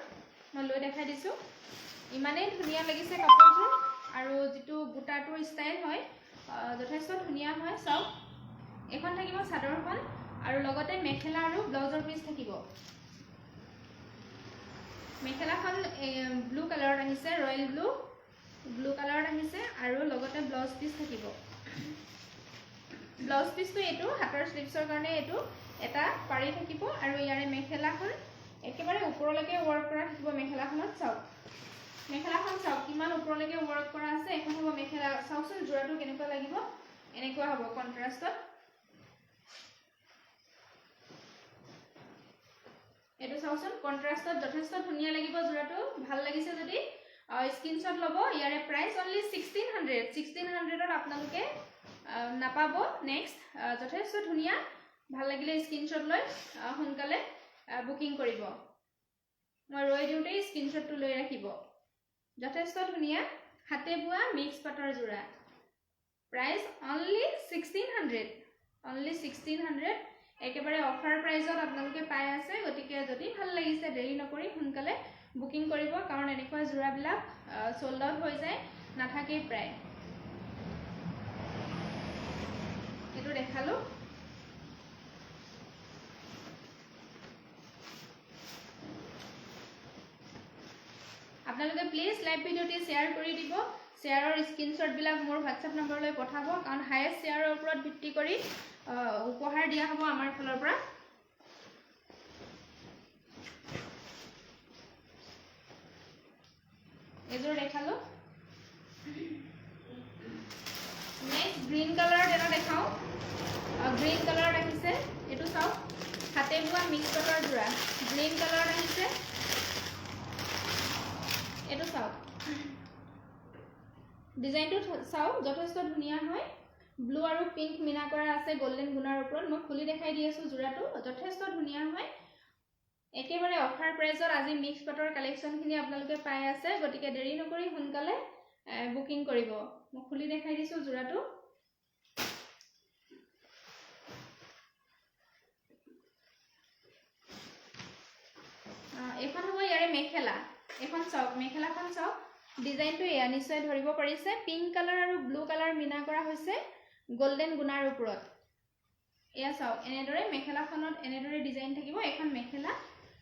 মই লৈ দেখাই দিছো ইমানেই ধুনীয়া লাগিছে কাপোৰযোৰ আৰু যেটো বুটাটোৰ ষ্টাইল হয় যথেষ্ট ধুনীয়া হয় চাওক এখন থাকিব চাদৰখন আৰু লগতে মেখেলা আৰু ব্লাউজৰ পিস থাকিব মেখেলাখন ব্লু কালাৰত আহিছে ৰয়েল ব্লু কালাৰত আহিছে আৰু লগতে ব্লাউজ পিস থাকিব ব্লাউজ পিসটো এটো হাতৰ স্লিভছৰ কাৰণে এটো এটা পাৰি থাকিব আৰু ইয়াৰে মেখেলাখন একেবাৰে ওপৰলৈকে ৱৰ্ক কৰা থাকিব মেখেলাখনত চাওক কিমান ওপৰলৈকে ৱৰ্ক কৰা আছে এখন হ'ব মেখেলা চাওকচোন জোৰাটো কেনেকুৱা লাগিব এনেকুৱা হ'ব কন্ট্ৰাষ্টত এটো চাওকচোন কন্ট্ৰাষ্টত যথেষ্ট ধুনীয়া লাগিব জোৰাটো ভাল লাগিছে যদি স্ক্ৰিনশ্বট ল'ব ইয়াৰে প্ৰাইস অনলি 1600 ত আপোনালোকে নাপাব নেক্সট যথেষ্ট ধুনীয়া ভাল লাগিলে স্ক্ৰীনশ্বট লৈ সোনকালে বুকিং কৰিব মই ৰৈ দিওঁতেই স্ক্ৰীনশ্বটটো লৈ ৰাখিব যথেষ্ট ধুনীয়া হাতে বোৱা মিক্স পাটৰ যোৰা প্ৰাইস অনলি 1600 একেবাৰে অফাৰ প্ৰাইসত আপোনালোকে পাই আছে গতিকে যদি ভাল লাগিছে দেৰি নকৰি সোনকালে বুকিং কৰিব কাৰণ এনেকুৱা যোৰাবিলাক সোল্ড আউট হৈ যায় নাথাকেই প্ৰায় এটো দেখালো আপোনালোকে প্লিজ লাইভ ভিডিওটি শেয়াৰ কৰি দিব শেয়াৰৰ স্ক্ৰীনশ্বট বিলাক মোৰ WhatsApp নম্বৰলৈ পঠাব কাৰণ হাইয়েষ্ট শেয়াৰৰ ওপৰত ভিত্তি কৰি উপহাৰ দিয়া হ'ব আমাৰ ফালৰ পৰা এজোৰ দেখালো নেক্সট গ্ৰীন কালাৰত এটা দেখাও গ্ৰীন কালাৰত আহিছে এটো চাও হাতে বোৱা মিক্স পাটৰ যোৰা গ্ৰীন কালাৰত আহিছে এটো চাও ডিজাইনটো চাও যথেষ্ট ধুনীয়া হয় ব্লু আৰু পিংক মিনা কৰা আছে গোল্ডেন গুণাৰ ওপৰত মই খুলি দেখাই দি আছো যোৰাটো যথেষ্ট ধুনীয়া হয় একেবাৰে অফাৰ প্ৰাইসত আজি মিক্স পাটৰ কালেকশনখিনি আপোনালোকে পাই আছে গতিকে দেৰি নকৰি সোনকালে বুকিং কৰিব মই খুলি দেখাই দিছো যোৰাটো এখন হ'ব ইয়াৰে মেখেলা এখন চাওক মেখেলাখন চাওক ডিজাইনটো এয়া নিশ্চয় ধৰিব পাৰিছে পিংক কালাৰ আৰু ব্লু কালাৰ মিনা কৰা হৈছে গোল্ডেন গুণাৰ ওপৰত এয়া চাওক এনেদৰে মেখেলাখনত এনেদৰে ডিজাইন থাকিব এখন মেখেলা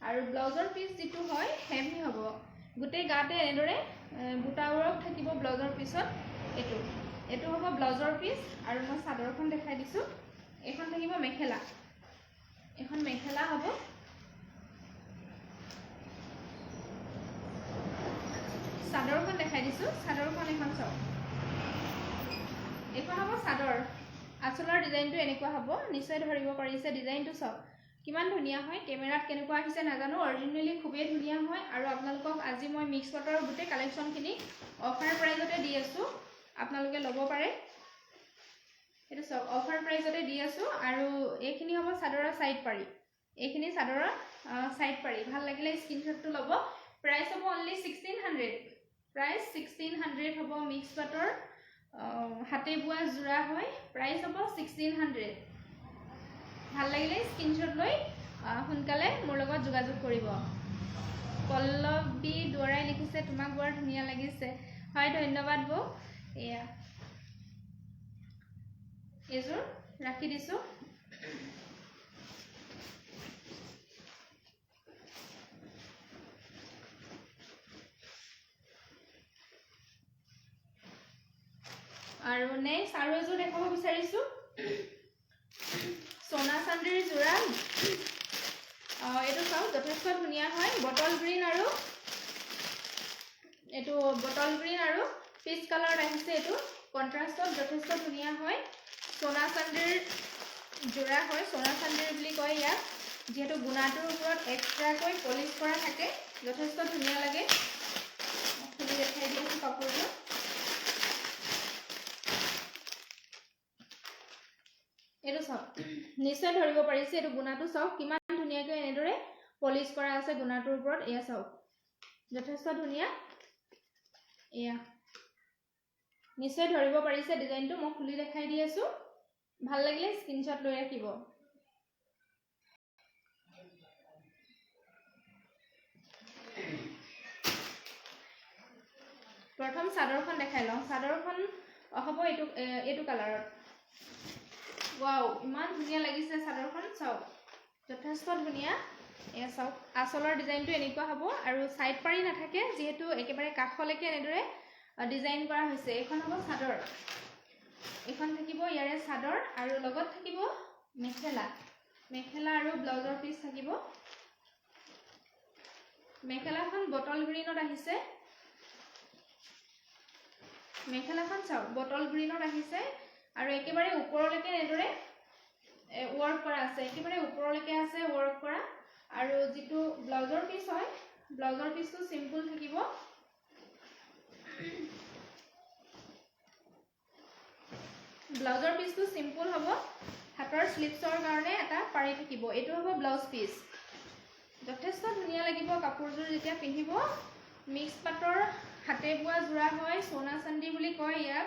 আৰু ব্লাউজৰ পিস যেটো হয় হেভি হ'ব গুটে গাতে এনেদৰে বুটাৱৰক থাকিব ব্লাউজৰ পিছত এটো হ'ব ব্লাউজৰ পিস আৰু মই চাদৰখন দেখাই দিছো এখন থাকিব মেখেলা এখন মেখেলা হ'ব চাদৰখন দেখাই দিছো চাদৰখন এখন চাওক এখন হ'ব চাদৰ আচলৰ ডিজাইনটো এনেকুৱা হ'ব নিশ্চয় ধৰিব পাৰিছে ডিজাইনটো চাওক কিমান ধুনীয়া হয় কেমেৰাত কেনেকুৱা আহিছে নাজানো অৰিজিনালি খুবেই ধুনীয়া হয় আৰু আপোনালোকক আজি মই মিক্স পাটৰ গুটে কালেকশনখিনি অফাৰ প্ৰাইসতে দি আছো আপোনালোকে ল'ব পাৰে এটো চাওক অফাৰ প্ৰাইসতে দি আছো আৰু এইখিনি হ'ব চাদৰৰ সাইড পাৰি এইখিনি চাদৰৰ সাইড পাৰি ভাল লাগিলে স্ক্ৰীনশ্বটটো ল'ব প্ৰাইস হ'ব অনলি 1600 প্ৰাইস 1600 হ'ব মিক্স পাটৰ হাতে বোৱা যোৰা হয় প্ৰাইস হ'ব 1600 ভাল লাগিলে স্ক্ৰীনশ্বট লৈ সোনকালে মোৰ লগত যোগাযোগ কৰিব পল্লৱী দুৱাৰাই লিখিছে তোমাক বৰ ধুনীয়া লাগিছে হয় ধন্যবাদ বৌ এয়া এজোৰ ৰাখি দিছো আৰু নেক্সট আৰু এজোৰ দেখাব বিচাৰিছো সোনা চান্দিৰ যোৰা এটো চাও যথেষ্ট ধুনীয়া হয় বটল গ্ৰীন আৰু এটো বটল গ্ৰীন আৰু পিচ কালাৰ আহিছে এটো কন্ট্ৰাষ্টত যথেষ্ট ধুনীয়া হয় সোনা চান্দিৰ যোৰা হয় সোনা চান্দিৰ বুলি কয় ইয়াক যেহেতু গুণাটোৰ ওপৰত এক্সট্ৰাকৈ পলিশ কৰা থাকে যথেষ্ট ধুনীয়া লাগে খুলি দেখাই দিছো কাপোৰটো এটো চাওক নিশ্চয় ধৰিব পাৰিছে এটো গুণাটো চাওক কিমান ধুনীয়াকৈ এনেদৰে পলিশ কৰা আছে গুণাটোৰ ওপৰত এয়া চাওক যথেষ্ট ধুনীয়া এয়া নিশ্চয় ধৰিব পাৰিছে ডিজাইনটো মই খুলি দেখাই দি আছো ভাল লাগিলে স্ক্ৰীনশ্বট লৈ ৰাখিব প্ৰথম চাদৰখন দেখাই লওঁ চাদৰখন হ'ব এটো কালাৰত ওয়াও ইমান ধুনীয়া লাগিছে চাদৰখন চাওক যথেষ্ট ধুনীয়া এয়া চাওক আচলৰ ডিজাইনটো এনেকুৱা হ'ব আৰু সাইড পাৰি নাথাকে যেহেতু একেবাৰে কাখলৈকে এনেদৰে ডিজাইন কৰা হৈছে এখন হ'ব চাদৰ এখন থাকিব ইয়াৰে চাদৰ আৰু লগত থাকিব মেখেলা আৰু ব্লাউজৰ পিস থাকিব মেখেলাখন বটল গ্ৰীনত আহিছে মেখেলাখন চাওক বটল গ্ৰীনত আহিছে আৰু একেবাৰে ওপৰলৈকে এনেদৰে ওয়াৰ্ক কৰা আছে একেবাৰে ওপৰলৈকে আছে ওয়াৰ্ক কৰা আৰু যেটো ব্লাউজৰ পিস হয় ব্লাউজৰ পিসটো সিম্পল থাকিব ব্লাউজৰ পিচটো সিম্পল হ'ব হাতৰ স্লিপছৰ কাৰণে এটা পাৰি থাকিব এটো হ'ব ব্লাউজ পিচ যথেষ্ট ধুনীয়া লাগিব কাপোৰযোৰ যেতিয়া পিন্ধিব মিক্স পাটৰ হাতে বোৱা জোৰা হয় সোনা চান্দি বুলি কয় ইয়াৰ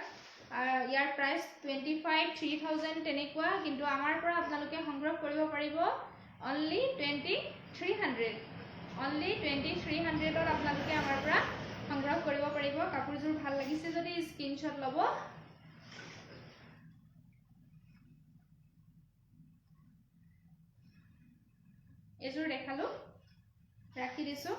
প্ৰাইস 25,000-3000 তেনেকুৱা কিন্তু আমাৰ পৰা আপোনালোকে সংগ্ৰহ কৰিব পাৰিব only 2300 only 2300 ত আপোনালোকে আমাৰ পৰা সংগ্ৰহ কৰিব পাৰিব কাপোৰযোৰ ভাল লাগিছে যদি স্ক্ৰিনশ্বট ল'ব এযোৰ দেখালো ৰাখি দিছো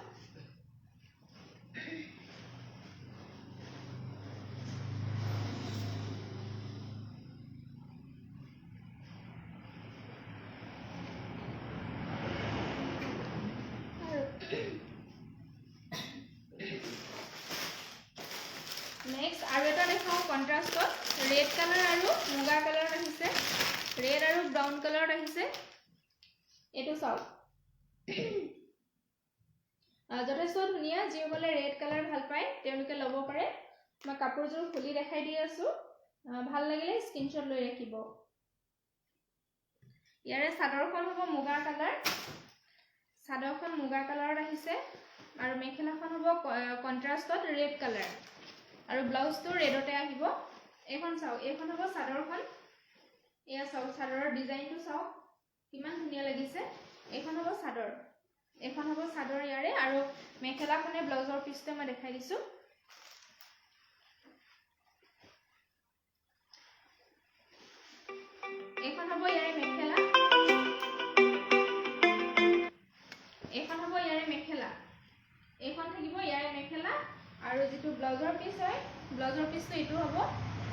নেক্সট আৰু এটা দেখাও কন্ট্ৰাষ্টত ৰেড কালাৰ আৰু মুগা কালাৰ আহিছে ৰেড আৰু ব্ৰাউন কালাৰ আহিছে এটো চাও যথেষ্ট ধুনীয়া যিসকলে ৰেড কালাৰ ভাল পায় তেওঁলোকে ল'ব পাৰে মই কাপোৰযোৰ খুলি দেখাই দি আছো ভাল লাগিলে স্ক্ৰিনশ্বট লৈ ৰাখিব ইয়াৰে চাদৰখন হ'ব মুগা কালাৰ চাদৰখন মুগা কালাৰত আহিছে আৰু মেখেলাখন হ'ব কন্ট্ৰাষ্টত ৰেড কালাৰ আৰু ব্লাউজটো ৰেডতে আহিব এখন চাও এখন হ'ব চাদৰখন এয়া চাও চাদৰৰ ডিজাইনটো চাও কিমান ধুনীয়া লাগিছে এখন হ'ব চাদৰ ইয়াৰে আৰু মেখেলাখনে ব্লাউজৰ পিছতে মই দেখাই দিছো এখন হ'ব ইয়াৰে মেখেলা এখন থাকিব ইয়াৰে মেখেলা আৰু যেটো ব্লাউজৰ পিছ হয় ব্লাউজৰ পিছটো এটো হ'ব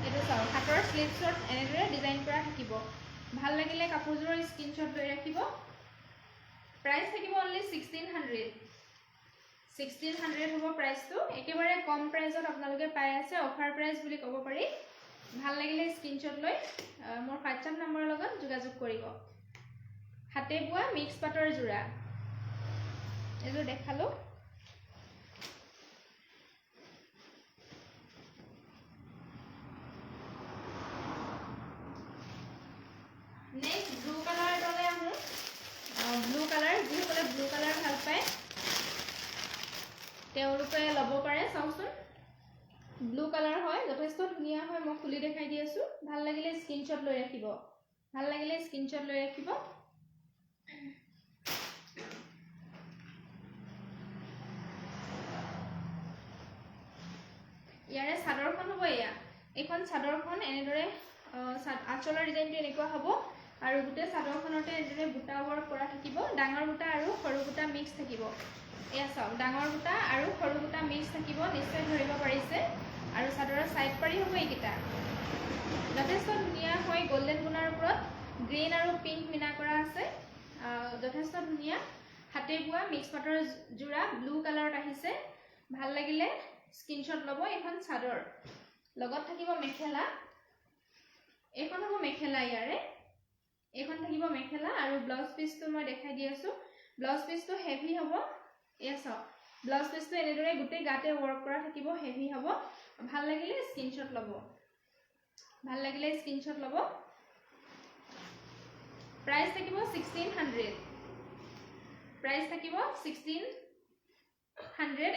এটো চাও হাতৰ স্লিপছত এনেদৰে ডিজাইন কৰা থাকিব ভাল লাগিলে কাপোৰযোৰৰ স্ক্ৰিনশ্বট লৈ ৰাখিব প্ৰাইস থাকিব only 1600 হ'ব প্ৰাইসটো একেবাৰে কম প্ৰাইসত আপোনালোকে পাই আছে অফাৰ প্ৰাইস বুলি ক'ব পাৰি ভাল লাগিলে স্ক্ৰিনশ্বট লৈ মোৰ WhatsApp নম্বৰৰ লগত যোগাযোগ কৰিব হাতে বোৱা মিক্স পাটৰ জোৰা এযোৰ দেখালো নেক্সট ব্লু কালাৰ দলে আহো ব্লু কালাৰ যিসকলে ব্লু কালাৰ ভাল পায় তেওঁলোকে ল'ব পাৰে চাওচোন ব্লু কালাৰ হয় যথেষ্ট ধুনীয়া হয় মই খুলি দেখাই দি আছো ভাল লাগিলে স্ক্ৰিনশ্বট লৈ ৰাখিব ইয়াৰে চাদৰখন হ'ব এয়া এখন চাদৰখন এনেদৰে আঁচলৰ ডিজাইনটো এনেকুৱা হ'ব আৰু গোটে চাদৰখনতে এনেদৰে বুটা ৱৰ্ক কৰা থাকিব ডাঙৰ বুটা আৰু সৰু বুটা মিক্স থাকিব এয়া চাও ডাঙৰ বুটা আৰু সৰু বুটা মিক্স থাকিব নিশ্চয় ধৰিব পাৰিছে আৰু চাদৰৰ সাইড পাৰি হ'ব এইকিটা যথেষ্ট ধুনীয়া হয় গোল্ডেন গুণৰ ওপৰত গ্ৰীন আৰু পিংক মিনা কৰা আছে যথেষ্ট ধুনীয়া হাতে বোৱা মিক্স পাটৰ জোৰা ব্লু কালাৰত আহিছে ভাল লাগিলে স্ক্ৰিনশ্বট ল'ব এখন চাদৰ লগত থাকিব মেখেলা এখন হ'ব মেখেলা ইয়াৰে এখন থাকিব মেখেলা আৰু ব্লাউজ পিচটো মই দেখাই দি আছো ব্লাউজ পিচটো হেভি হ'ব এয়া চাও ব্লাউজ পিচটো এনেদৰে গুটে গাতে ৱৰ্ক কৰা থাকিব হেভি হ'ব ভাল লাগিলে স্ক্ৰিনশ্বট ল'ব প্ৰাইস থাকিব 1600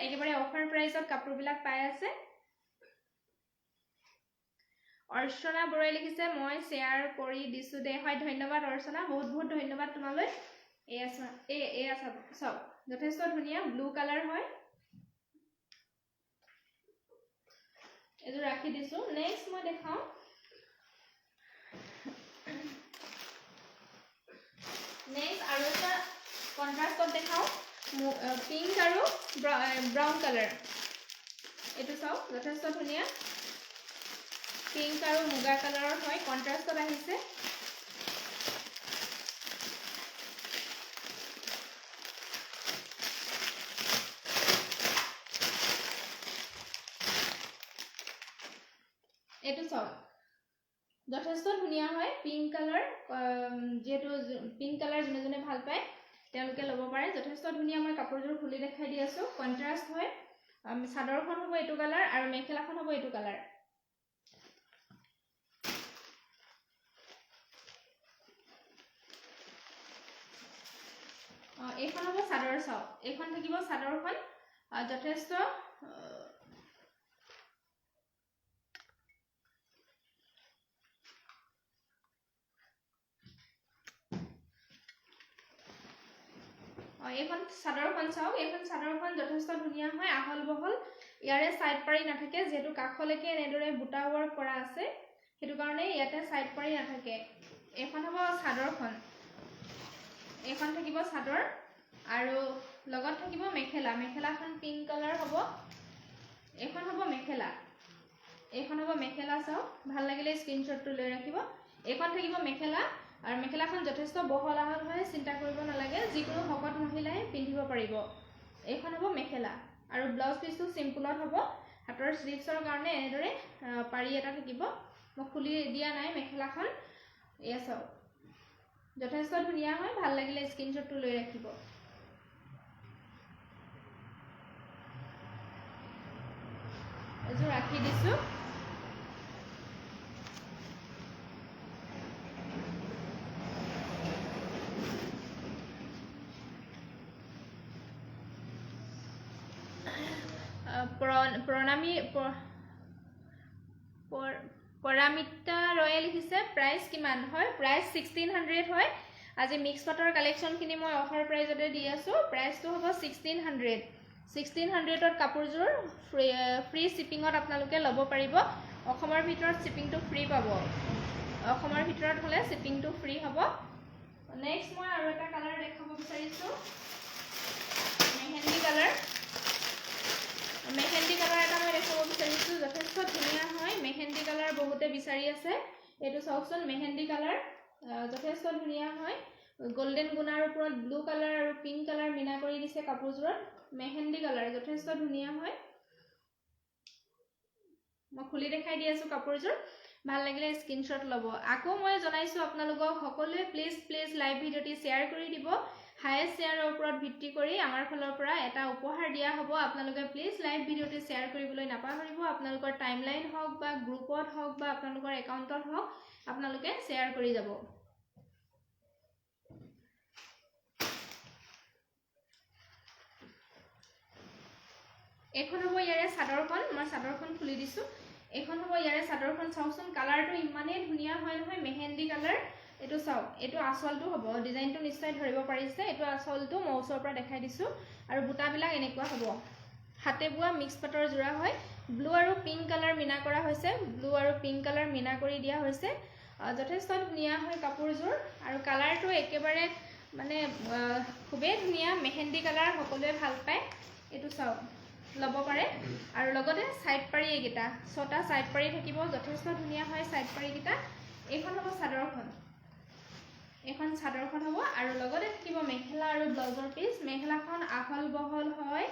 একেবাৰে অফাৰ প্ৰাইসত কাপোৰবিলাক পাই আছে অৰ্চনা বৰাই লিখিছে মই শেয়াৰ কৰি দিছো দে হয় ধন্যবাদ অৰ্চনা বহুত ধন্যবাদ তোমালৈ এয়া চাও যথেষ্ট ধুনীয়া ব্লু কালাৰ হয় এযোৰ ৰাখি দিছো নেক্সট মই দেখাও নেক্সট আৰু এটা কন্ট্ৰাষ্টত দেখাও পিংক আৰু ব্ৰাউন কালাৰ এটো চাও যথেষ্ট ধুনীয়া পিংক আৰু মুগা কালাৰৰ হয় কন্ট্ৰাষ্টত আহিছে এটো চাও যথেষ্ট ধুনীয়া হয় পিংক কালাৰ যেটো পিংক কালাৰ জনে ভাল পায় তেওঁলোকে ল'ব পাৰে যথেষ্ট ধুনীয়া মই কাপোৰযোৰ খুলি দেখাই দি আছো কন্ট্ৰাষ্ট হয় চাদৰখন হ'ব এটো কালাৰ আৰু মেখেলাখন হ'ব এটো কালাৰ এইখন হ'ব চাদৰ চাওক এইখন থাকিব চাদৰখন যথেষ্ট এইখন চাদৰখন চাওক এইখন চাদৰখন যথেষ্ট ধুনীয়া হয় আহল বহল ইয়াৰে সাইড পাৰি নাথাকে যেহেতু কাখলৈকে এনেদৰে বুটা ৱৰ্ক কৰা আছে সেইটো কাৰণে ইয়াতে সাইড পাৰি নাথাকে এইখন হ'ব চাদৰখন এইখন থাকিব চাদৰ আৰু লগত থাকিব মেখেলা মেখেলাখন পিংক কালাৰ হ'ব এইখন হ'ব মেখেলা চাওক ভাল লাগিলে স্ক্ৰীনশ্বটটো লৈ ৰাখিব এইখন থাকিব মেখেলা আৰু মেখেলাখন যথেষ্ট বহল আহল হয় চিন্তা কৰিব নালাগে যিকোনো ভকত মহিলাই পিন্ধিব পাৰিব এইখন হ'ব মেখেলা আৰু ব্লাউজ পিসটো সিম্পলত হ'ব হাতৰ স্লিভছৰ কাৰণে এনেদৰে পাৰি এটা থাকিব মই খুলি দিয়া নাই মেখেলাখন এয়া চাওক যথেষ্ট ধুনীয়া হয় ভাল লাগিলে স্ক্ৰীনশ্বটটো লৈ ৰাখিব এযোৰ ৰাখি দিছো পৰামিতা ৰয়েল লিখিছে প্ৰাইস কিমান হয় প্ৰাইস 1600 হয় আজি মিক্স পাটৰ কালেকশনখিনি মই অফাৰ প্ৰাইজতে দি আছো প্ৰাইসটো হ'ব 1600 ত কাপোৰযোৰ ফ্ৰী শিপিংত আপোনালোকে ল'ব পাৰিব অসমৰ ভিতৰত শিপিংটো ফ্ৰী পাব অসমৰ ভিতৰত হলে শিপিংটো ফ্ৰী হ'ব নেক্সট মই আৰু এটা কালাৰ দেখাব বিচাৰিছো মেহেন্দি কালাৰ এটা মই দেখাব বিচাৰিছো যথেষ্ট ধুনীয়া হয় মেহেন্দি কালাৰ বহুতে বিচাৰি আছে এটো চাওকচোন মেহেন্দি কালাৰ যথেষ্ট ধুনীয়া হয় গোল্ডেন গুণাৰ ওপৰত ব্লু কালাৰ আৰু পিংক কালাৰ মিনা কৰি দিছে কাপোৰযোৰত মেহেন্দি কালাৰ যথেষ্ট ধুনীয়া হয় মই খুলি দেখাই দি আছো কাপোৰযোৰ ভাল লাগিলে স্ক্ৰীনশ্বট ল'ব আকৌ মই জনাইছো আপোনালোকক সকলোৱে প্লিজ লাইভ ভিডিওটি শেয়াৰ কৰি দিব হাইয়েষ্ট শেয়াৰৰ ওপৰত ভিত্তি কৰি আমাৰ ফালৰ পৰা এটা উপহাৰ দিয়া হ'ব আপোনালোকে প্লিজ লাইভ ভিডিওটি শেয়াৰ কৰিবলৈ নাপাহৰিব আপোনালোকৰ টাইমলাইন হওক বা গ্ৰুপত হওক বা আপোনালোকৰ একাউণ্টত হওক আপোনালোকে শেয়াৰ কৰি যাব এখন হ'ব ইয়াৰে চাদৰখন মই চাদৰখন খুলি দিছো এখন হ'ব ইয়াৰে চাদৰখন চাওকচোন কালাৰটো ইমানেই ধুনীয়া হয় নহয় মেহেন্দি কালাৰ এটো চাওক এটো আসলটো হ'ব ডিজাইনটো নিশ্চয় ধৰিব পাৰিছে এটো আসলটো মই ওচৰৰ পৰা দেখাই দিছো আৰু বুটাবিলাক এনেকুৱা হ'ব হাতে বুৱা মিক্স পাটৰ জোৰা হয় ব্লু আৰু পিংক কালাৰ মিনা কৰা হৈছে ব্লু আৰু পিংক কালাৰ মিনা কৰি দিয়া হৈছে যথেষ্ট ধুনীয়া হয় কাপোৰযোৰ আৰু কালাৰটো একেবাৰে মানে খুবেই ধুনীয়া মেহেন্দি কালাৰ সকলোৱে ভাল পায় এটো চাওক লব পাৰে আৰু লগতে সাইড পাৰি এগিটা ছটা সাইড পাৰি থাকিব যথেষ্ট ধুনীয়া হয় সাইড পাৰি গিটা এখন হ'ব চাদৰখন হ'ব আৰু লগতে থাকিব মেখেলা আৰু ব্লাউজৰ পিস মেখেলাখন আহল বহল হয়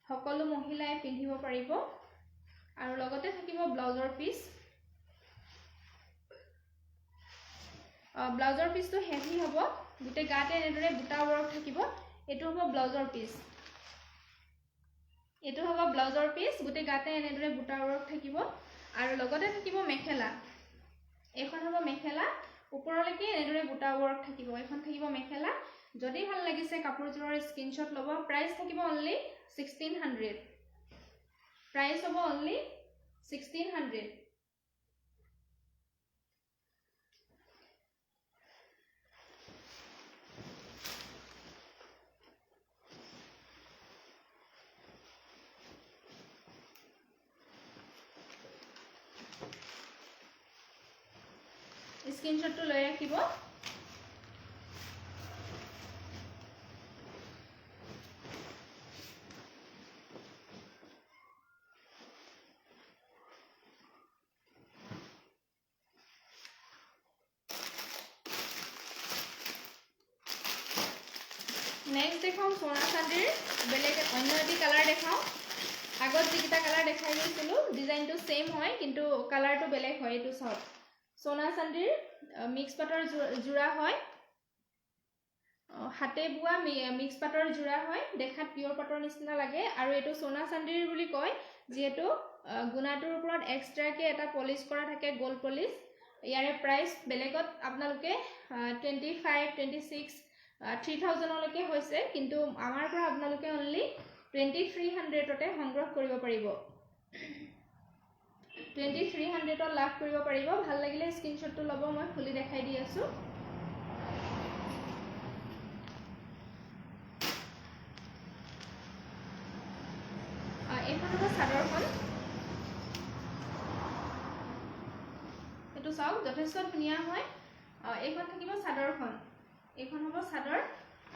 সকলো মহিলাই পিন্ধিব পাৰিব আৰু লগতে থাকিব ব্লাউজৰ পিস ব্লাউজৰ পিসটো হেভি হ'ব গুটে গাতে এনেদৰে বুটা ৱৰ্ক থাকিব এটো হ'ব ব্লাউজৰ পিস গুটে গাতে এনেদৰে বুটা ৱৰ্ক থাকিব আৰু লগতে থাকিব মেখেলা এখন হ'ব মেখেলা ওপৰলৈকে এনেদৰে বুটা ৱৰ্ক থাকিব এখন থাকিব মেখেলা যদি ভাল লাগিছে কাপোৰযোৰৰ স্ক্ৰীনশ্বট ল'ব প্ৰাইস থাকিব অনলি 1600 প্ৰাইস হ'ব অনলি 1600 স্ক্ৰীনশ্বটটো লৈ ৰাখিব নেক্সট দেখাও সোনা চান্দিৰ বেলেগ অন্য এটি কালাৰ দেখাও আগত যিটা কালাৰ দেখাই গৈছিলো ডিজাইনটো সেম হয় কিন্তু কালাৰটো বেলেগ হয় এটো চাওক সোনা চান্দিৰ মিক্স পাটৰ জোৰা হয় হাতে বুৱা মিক্স পাটৰ জোৰা হয় দেখাত পিওৰ পাটৰ নিচিনা লাগে আৰু এটো সোনা চান্দিৰ বুলি কয় যেহেতু গুণাটোৰ ওপৰত এক্সট্ৰাকে এটা পলিশ কৰা থাকে গোল পলিশ ইয়াৰে প্ৰাইস বেলেগত আপোনালোকে 25 26 3000 লৈকে হৈছে কিন্তু আমাৰ পৰা আপোনালোকে অনলি 2300 সংগ্ৰহ কৰিব পাৰিব 2300 লাভ কৰিব পাৰিব ভাল লাগিলে স্ক্ৰিনশ্বটটো ল'ব মই খুলি দেখাই দি আছো এইখন হ'ব চাদৰখন এটো চাওক যথেষ্ট ধুনীয়া হয় এইখন থাকিব চাদৰখন এইখন হ'ব চাদৰ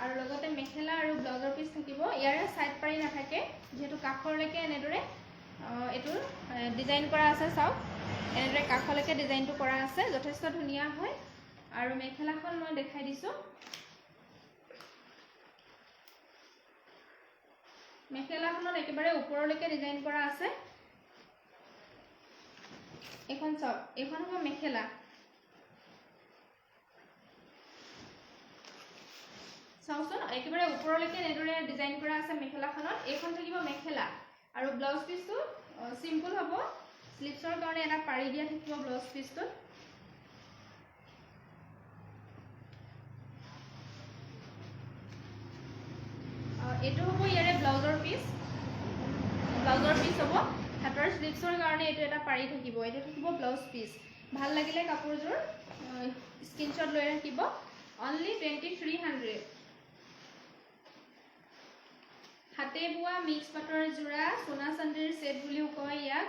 আৰু লগতে মেখেলা আৰু ব্লাউজৰ পিস থাকিব ইয়াৰে সাইড পাৰি নাথাকে যেহেতু কাখৰলৈকে এনেদৰে এটো ডিজাইন কৰা আছে চাওক এনেদৰে কাখলৈকে ডিজাইনটো কৰা আছে যথেষ্ট ধুনীয়া হয় আৰু মেখেলাখন মই দেখাই দিছো মেখেলাখনত একেবাৰে ওপৰলৈকে ডিজাইন কৰা আছে এখন চাওক এখন হ'ব মেখেলা চাওচোন একেবাৰে ওপৰলৈকে এনেদৰে ডিজাইন কৰা আছে মেখেলাখনত এইখন থাকিব মেখেলা আৰু ব্লাউজ পিসটো সিম্পল হ'ব স্লিপছৰ কাৰণে এটা পাৰি দিয়া থাকিব ব্লাউজ পিসটো এটো হ'ব ইয়াৰে ব্লাউজৰ পিস হ'ব হাতৰ স্লিপছৰ কাৰণে এটো এটা পাৰি থাকিব এটো থাকিব ব্লাউজ পিস ভাল লাগিলে কাপোৰজোৰ স্ক্ৰিনশ্বট লৈ ৰাখিব অনলি 2300 হাতে বোৱা মিক্স পাটৰ জোৰা সোনা চান্দিৰ সেট বুলিও কয় ইয়াৰ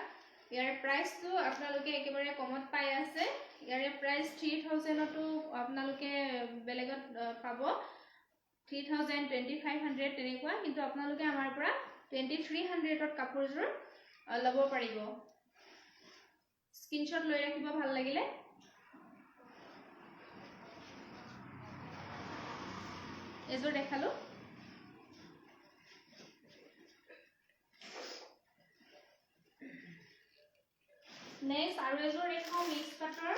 প্ৰাইসটো আপোনালোকে একেবাৰে কমত পাই আছে ইয়াৰে প্ৰাইস 3000 তো আপোনালোকে বেলেগত পাব 3000 2500 তেনেকুৱা কিন্তু আপোনালোকে আমাৰ পৰা 2300 ত কাপোৰজোৰ লব পাৰিব স্ক্ৰিনশ্বট লৈ ৰাখিব ভাল লাগিলে এজোৰ দেখালো নেক্সট আৰু এজোৰ দেখাও মিক্স পাটৰ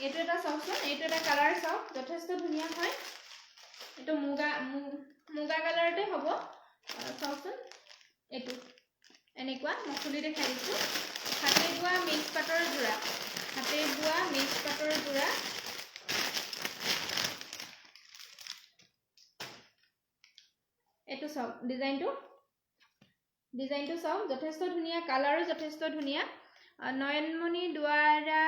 এটো এটা চাওকচোন এটো এটা কালাৰ চাওক যথেষ্ট ধুনীয়া হয় এটো মুগা কালাৰতে হ'ব চাওকচোন এটো এনেকুৱা মই খুলি দেখাই দিছো হাতে বোৱা মিক্স পাটৰ জোৰা এটো চাওক ডিজাইনটো চাওক যথেষ্ট ধুনীয়া কালাৰো যথেষ্ট ধুনীয়া নয়নমণি দুৱাৰা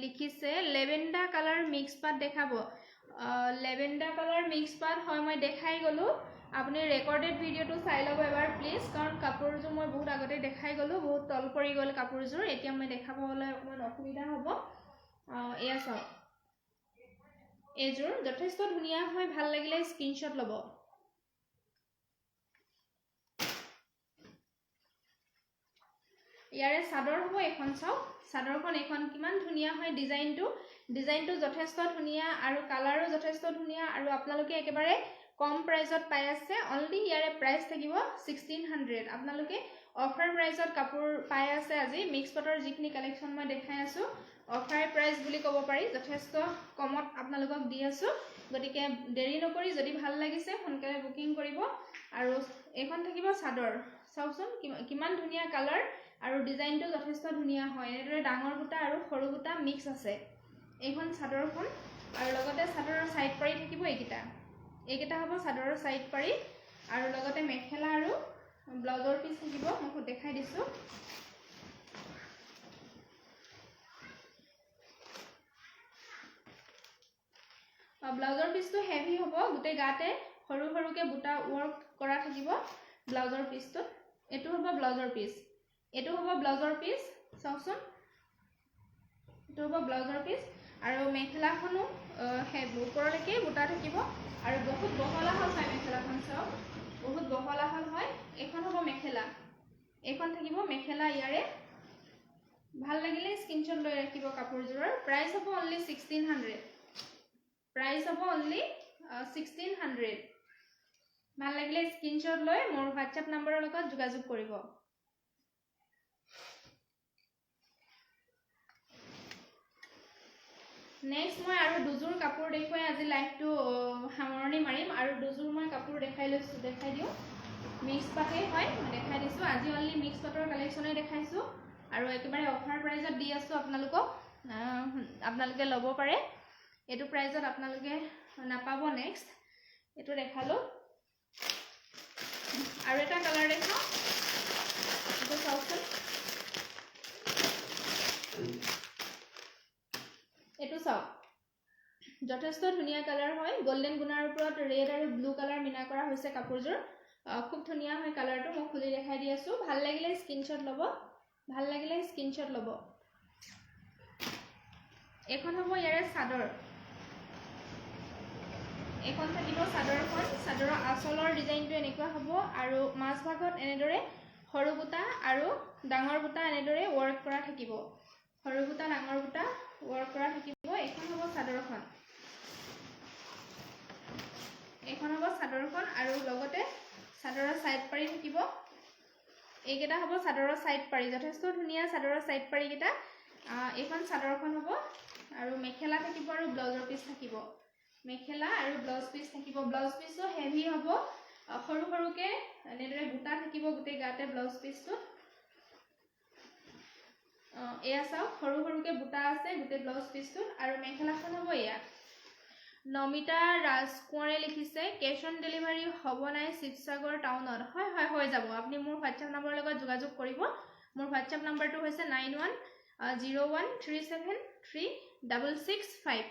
লিখিছে লেভেণ্ডাৰ কালাৰ মিক্স পাট দেখাব লেভেণ্ডাৰ কালাৰ মিক্স পাট হয় মই দেখাই গলো আপুনি ৰেকৰ্ডেড ভিডিওটো চাই লব এবাৰ প্লিজ কাৰণ কাপোৰজোৰ মই বহুত আগতে দেখাই গলো বহুত তল পৰি গল কাপোৰজোৰ এতিয়া মই দেখাবলৈ অকমান অসুবিধা হ'ব এয়া চাওক এজোৰ যথেষ্ট ধুনীয়া হয় ভাল লাগিলে স্ক্ৰিনশ্বট ল'ব ইয়াৰে চাদৰ হ'ব এখন চাওক চাদৰখন এখন কিমান ধুনীয়া হয় ডিজাইনটো যথেষ্ট ধুনীয়া আৰু কালাৰো যথেষ্ট ধুনীয়া আৰু আপোনালোকে একেবাৰে কম প্ৰাইসত পাই আছে অনলি ইয়াৰে প্ৰাইস থাকিব 1600 আপোনালোকে অফাৰ প্ৰাইসত কাপোৰ পাই আছে আজি মিক্স পাটৰ যিখিনি কালেকচন মই দেখাই আছো অফাৰ প্ৰাইস বুলি ক'ব পাৰি যথেষ্ট কমত আপোনালোকক দি আছো গতিকে দেৰি নকৰি যদি ভাল লাগিছে সোনকালে বুকিং কৰিব আৰু এখন থাকিব চাদৰ চাওকচোন কিমান ধুনীয়া কালাৰ আৰু ডিজাইনটো যথেষ্ট ধুনীয়া হয় এনেদৰে ডাঙৰ বুটা আৰু সৰু বুটা মিক্স আছে এইখন চাদৰখন আৰু লগতে চাদৰৰ সাইড পাৰি থাকিব এইকেইটা হ'ব চাদৰৰ সাইড পাৰি আৰু লগতে মেখেলা আৰু ব্লাউজৰ পিস থাকিব মই দেখাই দিছো ব্লাউজৰ পিসটো হেভি হ'ব গুটে গাতে সৰু সৰুকে বুটা ওয়াৰ্ক কৰা থাকিব ব্লাউজৰ পিসটো এটো হ'ব ব্লাউজৰ পিস চাওকচোন এটো হ'ব ব্লাউজৰ পিস আৰু মেখেলাখনো ওপৰলৈকে বুটা থাকিব আৰু বহুত বহলা হয় মেখেলাখন চাওক বহুত বহলা হয় এখন হ'ব মেখেলা এখন থাকিব মেখেলা ইয়াৰে ভাল লাগিলে স্ক্ৰিনশ্বট লৈ ৰাখিব কাপোৰজোৰৰ প্ৰাইস হ'ব অনলি 1600 ভাল লাগিলে স্ক্ৰিনশ্বট লৈ মোৰ WhatsApp নম্বৰৰ লগত যোগাযোগ কৰিব নেক্সট মই আৰু দুজোৰ কাপোৰ দেখুৱাই আজি লাইভটো সামৰণি মাৰিম আৰু দুজোৰ মই কাপোৰ দেখাই দিও মিক্স পাটে হয় মই দেখাই দিছো আজি অনলি মিক্স পাটৰ কালেকচনে দেখাইছো আৰু একেবাৰে অফাৰ প্ৰাইজত দি আছো আপোনালোকক আপোনালোকে ল'ব পাৰে এটো প্ৰাইজত আপোনালোকে নাপাব নেক্সট এটো দেখালো আৰু এটা কালাৰ দেখাও এটো চাওকচোন এটো চাওক যথেষ্ট ধুনিয়া কালাৰ হয় গোল্ডেন গুণাৰ ওপৰত ৰেড আৰু ব্লু কালাৰ মিনা কৰা হৈছে কাপোৰজোৰ খুব ধুনিয়া হয় কালাৰটো মই খুলি দেখাই দি আছো ভাল লাগিলে স্ক্ৰিনশ্বট ল'ব ভাল লাগিলে স্ক্ৰিনশ্বট ল'ব এখন হ'ব ইয়াৰে চাদৰ এখন থাকিব চাদৰখন চাদৰৰ আঁচলৰ ডিজাইনটো এনেকুৱা হ'ব আৰু মাছ ভাগত এনেদৰে সৰু বুটা আৰু ডাঙৰ বুটা এনেদৰে ওয়াৰ্ক কৰা থাকিব সৰু বুটা ডাঙৰ বুটা ওয়াৰ্ক কৰা থাকিব এখন হ'ব চাদৰখন আৰু লগতে চাদৰৰ সাইড পাৰি থাকিব এইকেটা হ'ব চাদৰৰ সাইড পাৰি যথেষ্ট ধুনিয়া চাদৰৰ সাইড পাৰি কেটা এখন চাদৰখন হ'ব আৰু মেখেলা থাকিব আৰু ব্লাউজৰ পিস থাকিব মেখেলা আৰু ব্লাউজ পিস থাকিব ব্লাউজ পিসও হেভি হ'ব সৰু সৰুকে এনেদৰে বুটা থাকিব গুটে গাতে ব্লাউজ পিসটো এয়া চাও সৰু সৰুকে বুটা আছে গুটে ব্লাউজ পিসটো আৰু মেখেলাখন হ'ব এয়া নমিতা ৰাজকুমাৰে লিখিছে কেশ অন ডেলিভাৰী হ'ব নাই শিৱসাগৰ টাউনত হয় হৈ যাব আপুনি মোৰ WhatsApp নম্বৰ লগত যোগাযোগ কৰিব মোৰ WhatsApp নম্বৰটো হৈছে 9101373665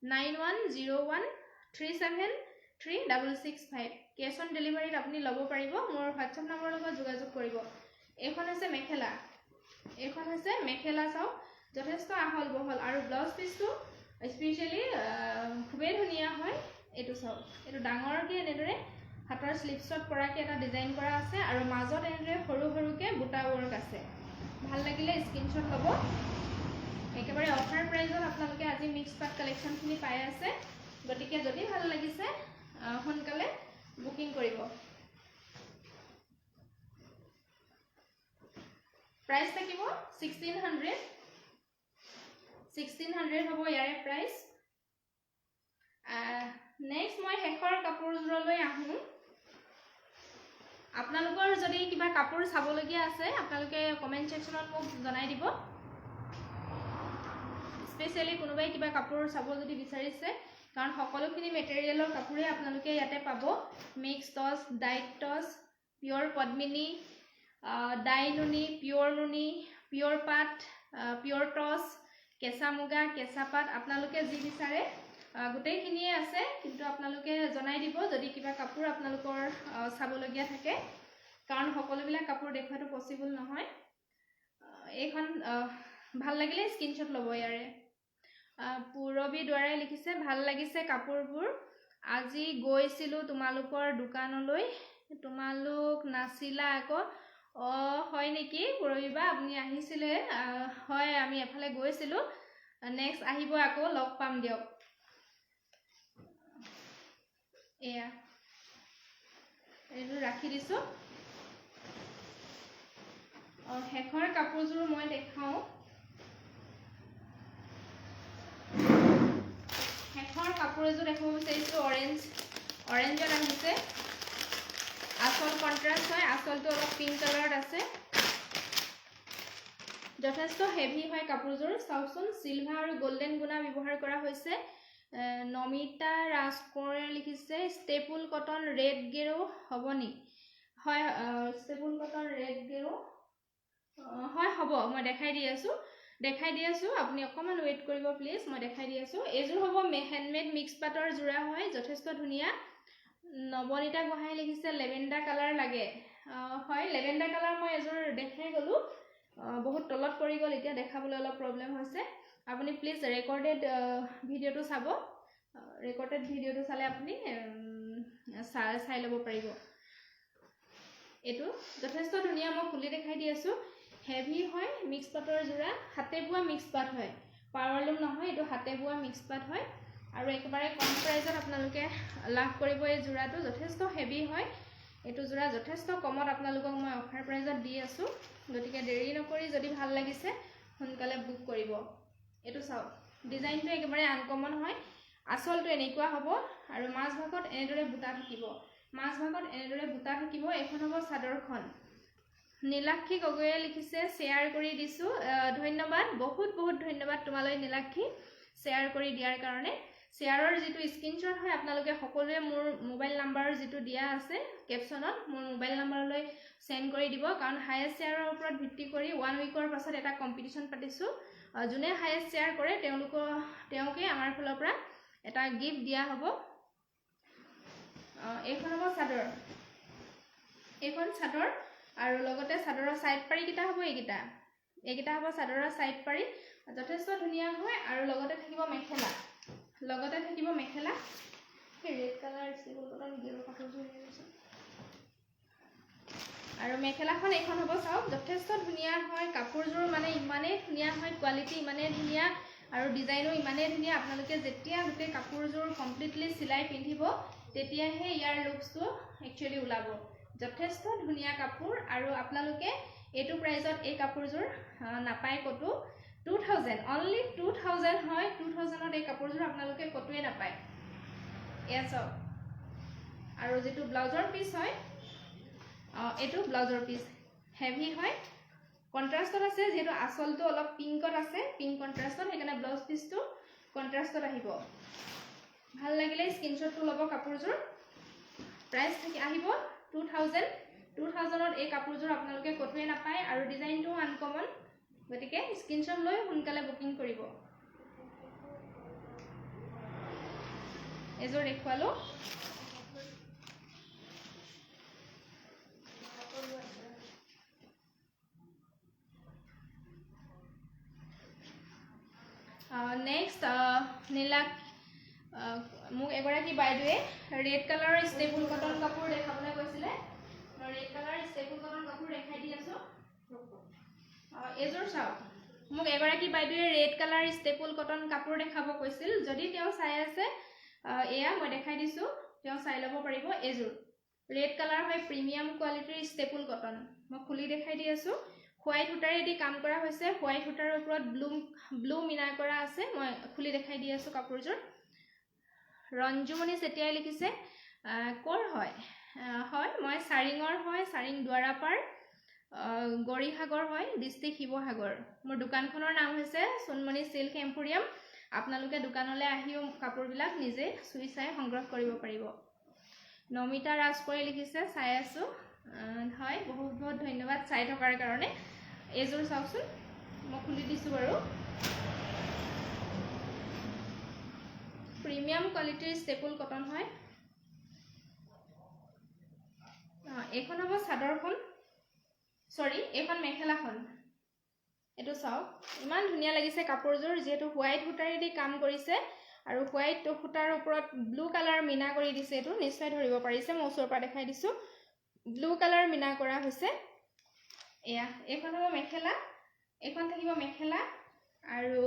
9101373665 কেশ অন ডেলিভাৰীত আপুনি ল'ব পাৰিব মোৰ WhatsApp নম্বৰ লগত যোগাযোগ কৰিব এখন আছে মেখেলা চাও যথেষ্ট আহল বহল আৰু ব্লাউজ পিসটো স্পেশালি খুবে ধুনিয়া হয় এটো চাও এটো ডাঙৰকে এনেদৰে হাতৰ স্লিপছত পৰাকে এটা ডিজাইন কৰা আছে আৰু মাজত এনেদৰে সৰু সৰুকে বুটা ওয়াৰ্ক আছে ভাল লাগিলে স্ক্ৰিনশ্বট ল'ব একেবাৰে অফাৰ প্ৰাইজত আপোনালোকে আজি মিক্স পাট কালেকচন খিনি পাই আছে গতিকে যদি ভাল লাগিছে সোনকালে বুকিং কৰিব প্ৰাইস থাকিব 1600 হ'ব ইয়াৰে প্ৰাইস নেক্সট মই হেখৰ কাপোৰজোৰলৈ আহো আপোনালোকৰ যদি কিবা কাপোৰ চাবলগীয়া আছে আপোনালোকে কমেন্ট সেকশনত মোক জনাই দিব স্পেশালি কোনোবাই কিবা কাপোৰ চাব যদি বিচাৰিছে কাৰণ সকলোখিনি মেটেৰিয়েলৰ কাপোৰে আপোনালোকে ইয়াতে পাব মিক্স টস ডাইট টস পিওর পদ্মিনী ডাইনুনি পিওর নুনি পিওর পাট পিওর টস কেঁচা মুগা কেঁচা পাট আপোনালোকে যি বিচাৰে গোটেইখিনিয়ে আছে কিন্তু আপোনালোকে জনাই দিব যদি কিবা কাপোৰ আপোনালোকৰ চাবলগীয়া থাকে কাৰণ সকলোবিলাক কাপোৰ দেখাটো পসিবল নহয় এইখন ভাল লাগিলে স্ক্ৰিনশ্বট ল'ব ইয়াৰে পুৰবি দ্বাৰাই লিখিছে ভাল লাগিছে কাপোৰবোৰ আজি গৈছিলো তোমালোকৰ দোকানলৈ তোমালোক নাছিলা আকৌ হয় নেকি পুৰবিবা আপুনি আহিছিলে হয় আমি এফালে গৈছিলো নেক্সট আহিব আকৌ লগ পাম দিয়ক এয়া এইটো ৰাখি দিছো হেখৰ কাপোৰজোৰ মই দেখাও হেখৰ কাপোৰ এজোৰ দেখাব বিচাৰিছো অৰেঞ্জত আহিছে আসল কন্ট্ৰাস্ট হয় আসলটো অলপ পিংক কালাৰত আছে যথেষ্ট হেভি হয় কাপোৰজোৰ চাওকচোন সিলভাৰ আৰু গোল্ডেন গুণা ব্যৱহাৰ কৰা হৈছে নমিতা ৰাজকুমাৰে লিখিছে ষ্টেপুল কটন ৰেড গেৰো হবনি হয় ষ্টেপুল কটন ৰেড গেৰো হয় হ'ব মই দেখাই দি আছো আপুনি অকমান ওয়েট কৰিব প্লিজ মই দেখাই দি আছো এজোৰ হ'ব হ্যান্ডমেড মিক্স পাটৰ জোৰা হয় যথেষ্ট ধুনিয়া নবনিতা গোহাই লিখিছে লেভেন্ডাৰ কালাৰ লাগে হয় লেভেন্ডাৰ কালাৰ মই এজোৰ দেখাই গলো বহুত তলত পৰি গল এতিয়া দেখাবলৈ অলপ প্ৰবলেম হৈছে আপুনি প্লিজ ৰেকৰ্ডেড ভিডিওটো চাব ৰেকৰ্ডেড ভিডিওটো চালে আপুনি চাই ল'ব পাৰিব এটো যথেষ্ট ধুনিয়া মই খুলি দেখাই দি আছো হেভি হয় মিক্স পাটৰ জোৰা হাতে বুৱা মিক্স পাট হয় পাৱাৰলুম নহয় এটো হাতে বুৱা মিক্স পাট হয় আৰু একেবাৰে কম প্ৰাইজত আপোনালোকে লাভ কৰিব এই জোৰাটো যথেষ্ট হেভি হয় এটো জোৰা যথেষ্ট কমত আপোনালোকক মই অফাৰ প্ৰাইজত দি আছো গতিকে দেৰি নকৰি যদি ভাল লাগিছে সোনকালে বুক কৰিব এটো চাও ডিজাইনটো একেবাৰে আনকমন হয় আসলটো এনেকুৱা হ'ব আৰু মাছ ভাগত এনেদৰে বুটা থাকিব এখন হ'ব চাদৰখন নীলাক্ষী গগৈয়ে লিখিছে শ্বেয়াৰ কৰি দিছো ধন্যবাদ বহুত বহুত ধন্যবাদ তোমালৈ নীলাক্ষী শ্বেয়াৰ কৰি দিয়াৰ কাৰণে শ্বেয়াৰৰ যেটো স্ক্ৰিনশ্বট হয় আপোনালোকে সকলোৱে মোৰ মোবাইল নাম্বাৰ যেটো দিয়া আছে ক্যাপশনত মোৰ মোবাইল নাম্বাৰলৈ সেন্ড কৰি দিব কাৰণ হাইয়েষ্ট শ্বেয়াৰৰ ওপৰত ভিত্তি কৰি 1 উইকৰ পাছত এটা কম্পিটিশন পাতিছো যোনে হাইয়েষ্ট শ্বেয়াৰ কৰে তেওঁলোকে আমাৰ ফালৰ পৰা এটা গিফট দিয়া হ'ব এইখন হ'ব চাদৰ এইখন চাদৰ আৰু লগতে চাদৰৰ সাইড পাৰি কিটা হ'ব এইকিটা হ'ব চাদৰৰ সাইড পাৰি যথেষ্ট ধুনিয়া হয় আৰু লগতে থাকিব মেখেলা ৰেড কালাৰ স্টেবল কটন গেৰুৱা কাপোৰযোৰ আছে আৰু মেখেলাখন এখন হ'ব চাওক যথেষ্ট ধুনিয়া হয় কাপোৰযোৰ মানে ইমানে ধুনিয়া হয় কোৱালিটি ইমানে ধুনিয়া আৰু ডিজাইনো ইমানে ধুনিয়া আপোনালোকে যেতিয়া গুটে কাপোৰযোৰ কমপ্লিটলি সিলাই পিন্ধিব তেতিয়াহে ইয়াৰ লুকসটো একচুয়ালি ওলাব যথেষ্ট ধুনিয়া কাপোৰ আৰু আপোনালোকে এটো প্ৰাইজত এই কাপোৰযোৰ নাপায় কতো 2000 only 2000 হয় 2000 ত এই কাপোৰযোৰ আপোনালোকে কতোৱে নাপায় এছ আৰু যেটো ব্লাউজৰ পিস হয় এটো ব্লাউজৰ পিস হেভি হয় কন্ট্ৰাস্টত আছে যেটো আসলটো অলপ পিংকত আছে পিংক কন্ট্ৰাস্টত সেইকাৰণে ব্লাউজ পিসটো কন্ট্ৰাস্টত আহিব ভাল লাগিলে স্ক্ৰিনশ্বটটো ল'ব কাপোৰযোৰ প্ৰাইস থাকি আহিব 2000 ত এই কাপোৰযোৰ আপোনালোকে কতোৱে নাপায় আৰু ডিজাইনটো আনকমন গতিকে স্ক্ৰিনশ্বট লৈ সোনকালে বুকিং কৰিব এজোৰ দেখুৱালো নেক্সট নীলাক মোক এগৰাকী বাইদেৱে ৰেড কালাৰৰ ষ্টেপল কটন কাপোৰ দেখাবলৈ কৈছিলে মই ৰেড কালাৰৰ ষ্টেপল কটন কাপোৰ দেখাই দি আছো এজোৰ চাওক মোক এগৰাকী বাইদেৱে ৰেড কালাৰ ষ্টেপল কটন কাপোৰ দেখাব কৈছিল যদি তেওঁ চাই আছে এয়া মই দেখাই দিছো তেওঁ চাই ল'ব পাৰিব এজোৰ ৰেড কালাৰ হয় প্ৰিমিয়াম কোৱালিটিৰ ষ্টেপল কটন মই খুলি দেখাই দি আছো হোৱাইট সূতাৰে দি কাম কৰা হৈছে হোৱাইট সূতাৰ ওপৰত ব্লু মিনা কৰা আছে মই খুলি দেখাই দি আছো কাপোৰযোৰ ৰঞ্জুমণি চেতিয়াই লিখিছে কোৰ হয় হয় মই সাৰিঙৰ হয় সাৰিং দুৱাৰাপাৰ গৰিহাগৰ হয় ডিস্ট্ৰিক্ট শিৱসাগৰ মোৰ দোকানখনৰ নাম হৈছে সোণমণি সিল্ক এম্পোৰিয়াম আপোনালোকে দোকানলৈ আহিও কাপোৰবিলাক নিজে চুই চাই সংগ্ৰহ কৰিব পাৰিব নমিতা ৰাজপৰি লিখিছে চাই আছো হয় বহুত বহুত ধন্যবাদ চাই থকাৰ কাৰণে এজোৰ চাওকচোন মই খুলি দিছো বাৰু প্ৰিমিয়াম কোৱালিটিৰ ষ্টেপল কটন হয় এখন হ'ব চাদৰখন সৰি এখন মেখেলাখন এটো চাওক ইমান ধুনিয়া লাগিছে কাপোৰযোৰ যেটো হোৱাইট সূতাৰে দি কাম কৰিছে আৰু হোৱাইট সূতাৰ ওপৰত ব্লু কালাৰ মিনা কৰি দিছে এটো নিশ্চয় ধৰিব পাৰিছে মই ওচৰৰ পৰা দেখাই দিছো ব্লু কালাৰ মিনা কৰা হৈছে এয়া এখন হ'ব মেখেলা এখন থাকিব মেখেলা আৰু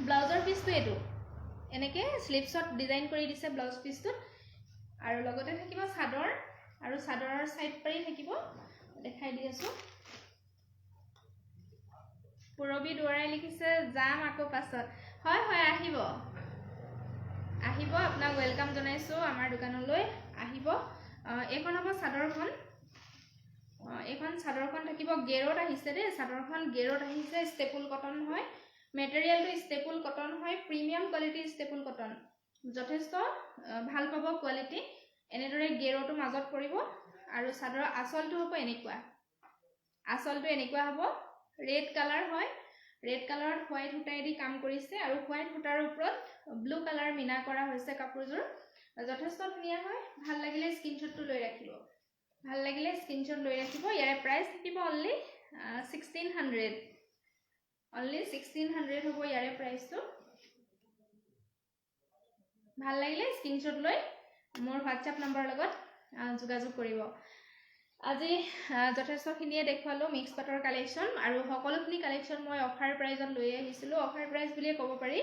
ব্লাউজৰ পিসটো এটো এনেকে স্লিপছত ডিজাইন কৰি দিছে ব্লাউজ পিসটো আৰু লগতে থাকিব চাদৰ আৰু চাদৰৰ সাইড পাৰি থাকিব দেখাই দি আছো পুৰবি দুৱাৰাই লিখিছে যাম আকৌ পাছত হয় হয় আহিব আপোনাক ওয়েলকাম জনাইছো আমাৰ দোকানলৈ আহিব এখন হ'ব চাদৰখন এখন চাদৰখন থাকিব গেৰত আহিছে দে চাদৰখন গেৰত আহিছে ষ্টেপল কটন হয় মেটেৰিয়েলটো ষ্টেপল কটন হয় প্ৰিমিয়াম কোৱালিটিৰ ষ্টেপল কটন যথেষ্ট ভাল পাব কোৱালিটি এনেদৰে গেৰটো মাজত পৰিব আৰু চাদৰৰ আসলটো হ'ব এনেকুৱা হ'ব ৰেড কালাৰ হয় ৰেড কালাৰত হোৱাইট সূতাৰে দি কাম কৰিছে আৰু হোৱাইট সূতাৰ ওপৰত ব্লু কালাৰ মিনা কৰা হৈছে কাপোৰযোৰ যথেষ্ট ধুনিয়া হয় ভাল লাগিলে স্ক্ৰিনশ্বটটো লৈ ৰাখিব ইয়াৰ প্ৰাইস থাকিব অনলি 1600 হ'ব ইয়াৰ প্ৰাইসটো ভাল লাগিলে স্ক্ৰিনশ্বট লৈ মোৰ WhatsApp নম্বৰ লগত যোগাযোগ কৰিব আজি যথেষ্টখিনিয়ে দেখুৱালো মিক্স পাটৰ কালেকচন আৰু সকলোখিনি কালেকচন মই অফাৰ প্ৰাইজত লৈ আহিছিলো অফাৰ প্ৰাইজ বুলিয়ে ক'ব পাৰি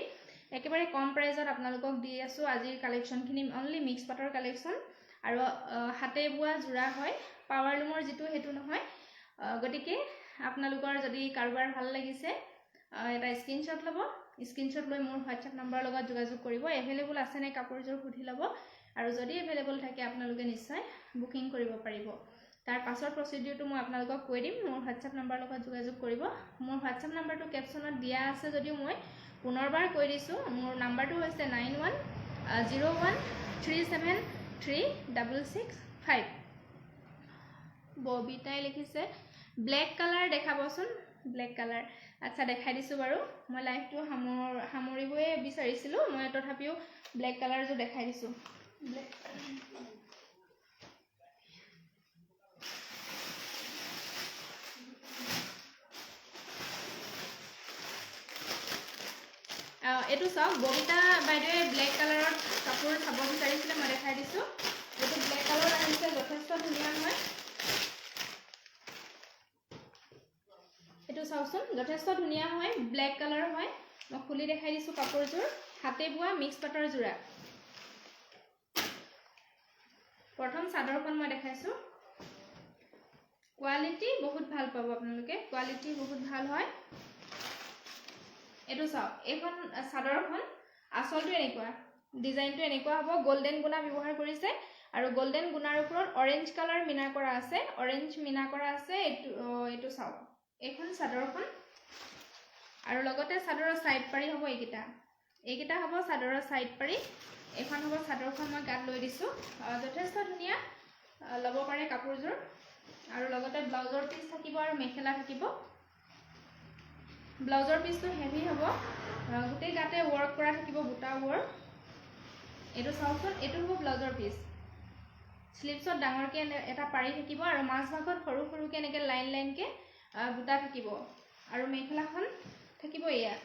একেবাৰে কম প্ৰাইজত আপোনালোকক দি আছো আজিৰ কালেকচনখিনি অনলি মিক্স পাটৰ কালেকচন আৰু হাতে বোৱা জোৰা হয় পাৱাৰ লুমৰ যেটো হেতু নহয় গটিকে আপোনালোকৰ যদি কাৰোবাৰ ভাল লাগিছে এটা স্ক্ৰিনশ্বট ল'ব স্ক্ৰিনশ্বট লৈ মোৰ WhatsApp নম্বৰ লগত যোগাযোগ কৰিব এভেইলেবল আছে নে কাপোৰযোৰ সুধি ল'ব আৰু যদি এভেইলেবল থাকে আপোনালোকে নিশ্চয় বুকিং কৰিব পাৰিব তাৰ পাছৰ প্ৰচিডিউৰটো মই আপোনালোকক কৈ দিম মোৰ হোৱাটছআপ নাম্বাৰ লগত যোগাযোগ কৰিব মোৰ হোৱাটছআপ নাম্বাৰটো কেপশ্যনত দিয়া আছে যদিও মই পুনৰবাৰ কৈ দিছোঁ মোৰ নাম্বাৰটো হৈছে 9101373665 ববিতাই লিখিছে ব্লেক কালাৰ দেখাবচোন ব্লেক কালাৰ আচ্ছা দেখাই দিছোঁ বাৰু মই লাইভটো সামৰিবই বিচাৰিছিলোঁ মই তথাপিও ব্লেক কালাৰটো দেখাই দিছোঁ এইটো চাওক ববিতা বাইদেৱে ব্লেক কালাৰৰ কাপোৰ চাব বিচাৰিছিলে মই দেখাই দিছোঁ এইটো ব্লেক কালাৰ আহিছে যথেষ্ট ধুনীয়া হয় এইটো চাওকচোন যথেষ্ট ধুনীয়া হয় ব্লেক কালাৰ হয় মই খুলি দেখাই দিছোঁ কাপোৰযোৰ হাতে বোৱা মিক্স পাটৰ যোৰা প্ৰথম চাদৰখন মই দেখাইছোঁ কোৱালিটি বহুত ভাল পাব আপোনালোকে কোৱালিটি বহুত ভাল হয় এইটো চাওক এইখন চাদৰখন আচলটো এনেকুৱা ডিজাইনটো এনেকুৱা হ'ব গোল্ডেন গুণা ব্যৱহাৰ কৰিছে আৰু গোল্ডেন গুণাৰ ওপৰত অৰেঞ্জ কালাৰ মিনা কৰা আছে অৰেঞ্জ মিনা কৰা আছে এইটো চাওক এইখন চাদৰখন আৰু লগতে চাদৰৰ সাইড পাৰি হ'ব এইকেইটা হ'ব চাদৰৰ সাইড পাৰি এখন হ'ব চাদৰখন মই গাত লৈ দিছোঁ যথেষ্ট ধুনীয়া ল'ব পাৰে কাপোৰযোৰ আৰু লগতে ব্লাউজৰ পিচ থাকিব আৰু মেখেলা থাকিব ব্লাউজৰ পিচটো হেভি হ'ব গোটেই গাতে ৱৰ্ক কৰা থাকিব বুটা ৱৰ্ক এইটো চাওকচোন এইটো হ'ব ব্লাউজৰ পিচ স্লিভছত ডাঙৰকৈ এটা পাৰি থাকিব আৰু মাজভাগত সৰু সৰুকৈ এনেকৈ লাইন লাইনকৈ বুটা থাকিব আৰু মেখেলাখন থাকিব এয়া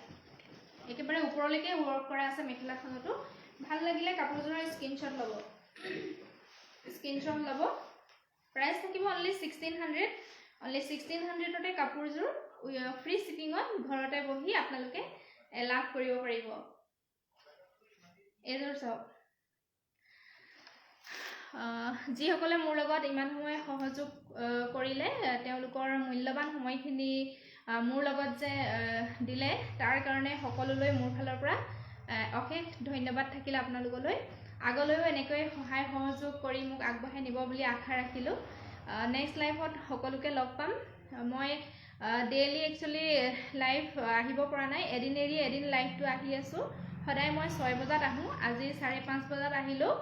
একেবাৰে ওপৰলৈকে ৱৰ্ক কৰা আছে মেখেলাখনতো ভাল লাগিলে কাপোৰযোৰৰ স্ক্ৰীনশ্বট ল'ব প্ৰাইচ থাকিব অনলি 1600 কাপোৰযোৰ ফ্ৰী শিপিঙত ঘৰতে বহি আপোনালোকে লাভ কৰিব পাৰিব এইযোৰ চাওক যিসকলে মোৰ লগত ইমান সময় সহযোগ কৰিলে তেওঁলোকৰ মূল্যৱান সময়খিনি মোৰ লগত যে দিলে তাৰ কাৰণে সকলোলৈ মোৰ ফালৰ পৰা অশেষ ধন্যবাদ থাকিলে আপোনালোকলৈ আগলৈও এনেকৈ সহায় সহযোগ কৰি মোক আগবঢ়াই নিব বুলি আশা ৰাখিলোঁ নেক্সট লাইভত সকলোকে লগ পাম মই ডেইলি একচুৱেলি লাইভ আহিব পৰা নাই এদিন এৰি এদিন লাইভটো আহি আছোঁ সদায় মই 6 বজাত আহোঁ আজি 5:30 বজাত আহিলোঁ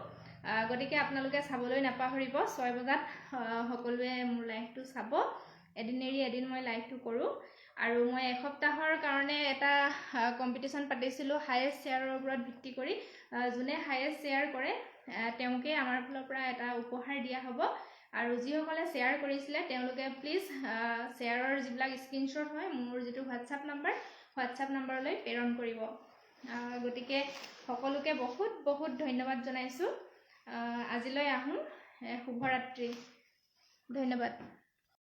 গতিকে আপোনালোকে চাবলৈ নাপাহৰিব 6 বজাত সকলোৱে মোৰ লাইভটো চাব এদিন এৰি এদিন মই লাইভটো কৰোঁ আৰু মই এসপ্তাহৰ কাৰণে এটা কম্পিটিশ্যন পাতিছিলোঁ হাইয়েষ্ট শ্বেয়াৰৰ ওপৰত ভিত্তি কৰি যোনে হাইয়েষ্ট শ্বেয়াৰ কৰে তেওঁকে আমাৰ ফালৰ পৰা এটা উপহাৰ দিয়া হ'ব আৰু যিসকলে শ্বেয়াৰ কৰিছিলে তেওঁলোকে প্লিজ শ্বেয়াৰৰ যিবিলাক স্ক্ৰীনশ্বট হয় মোৰ যিটো হোৱাটছআপ নাম্বাৰলৈ প্ৰেৰণ কৰিব গতিকে সকলোকে বহুত বহুত ধন্যবাদ জনাইছোঁ আজিলৈ আহোঁ শুভৰাত্ৰি ধন্যবাদ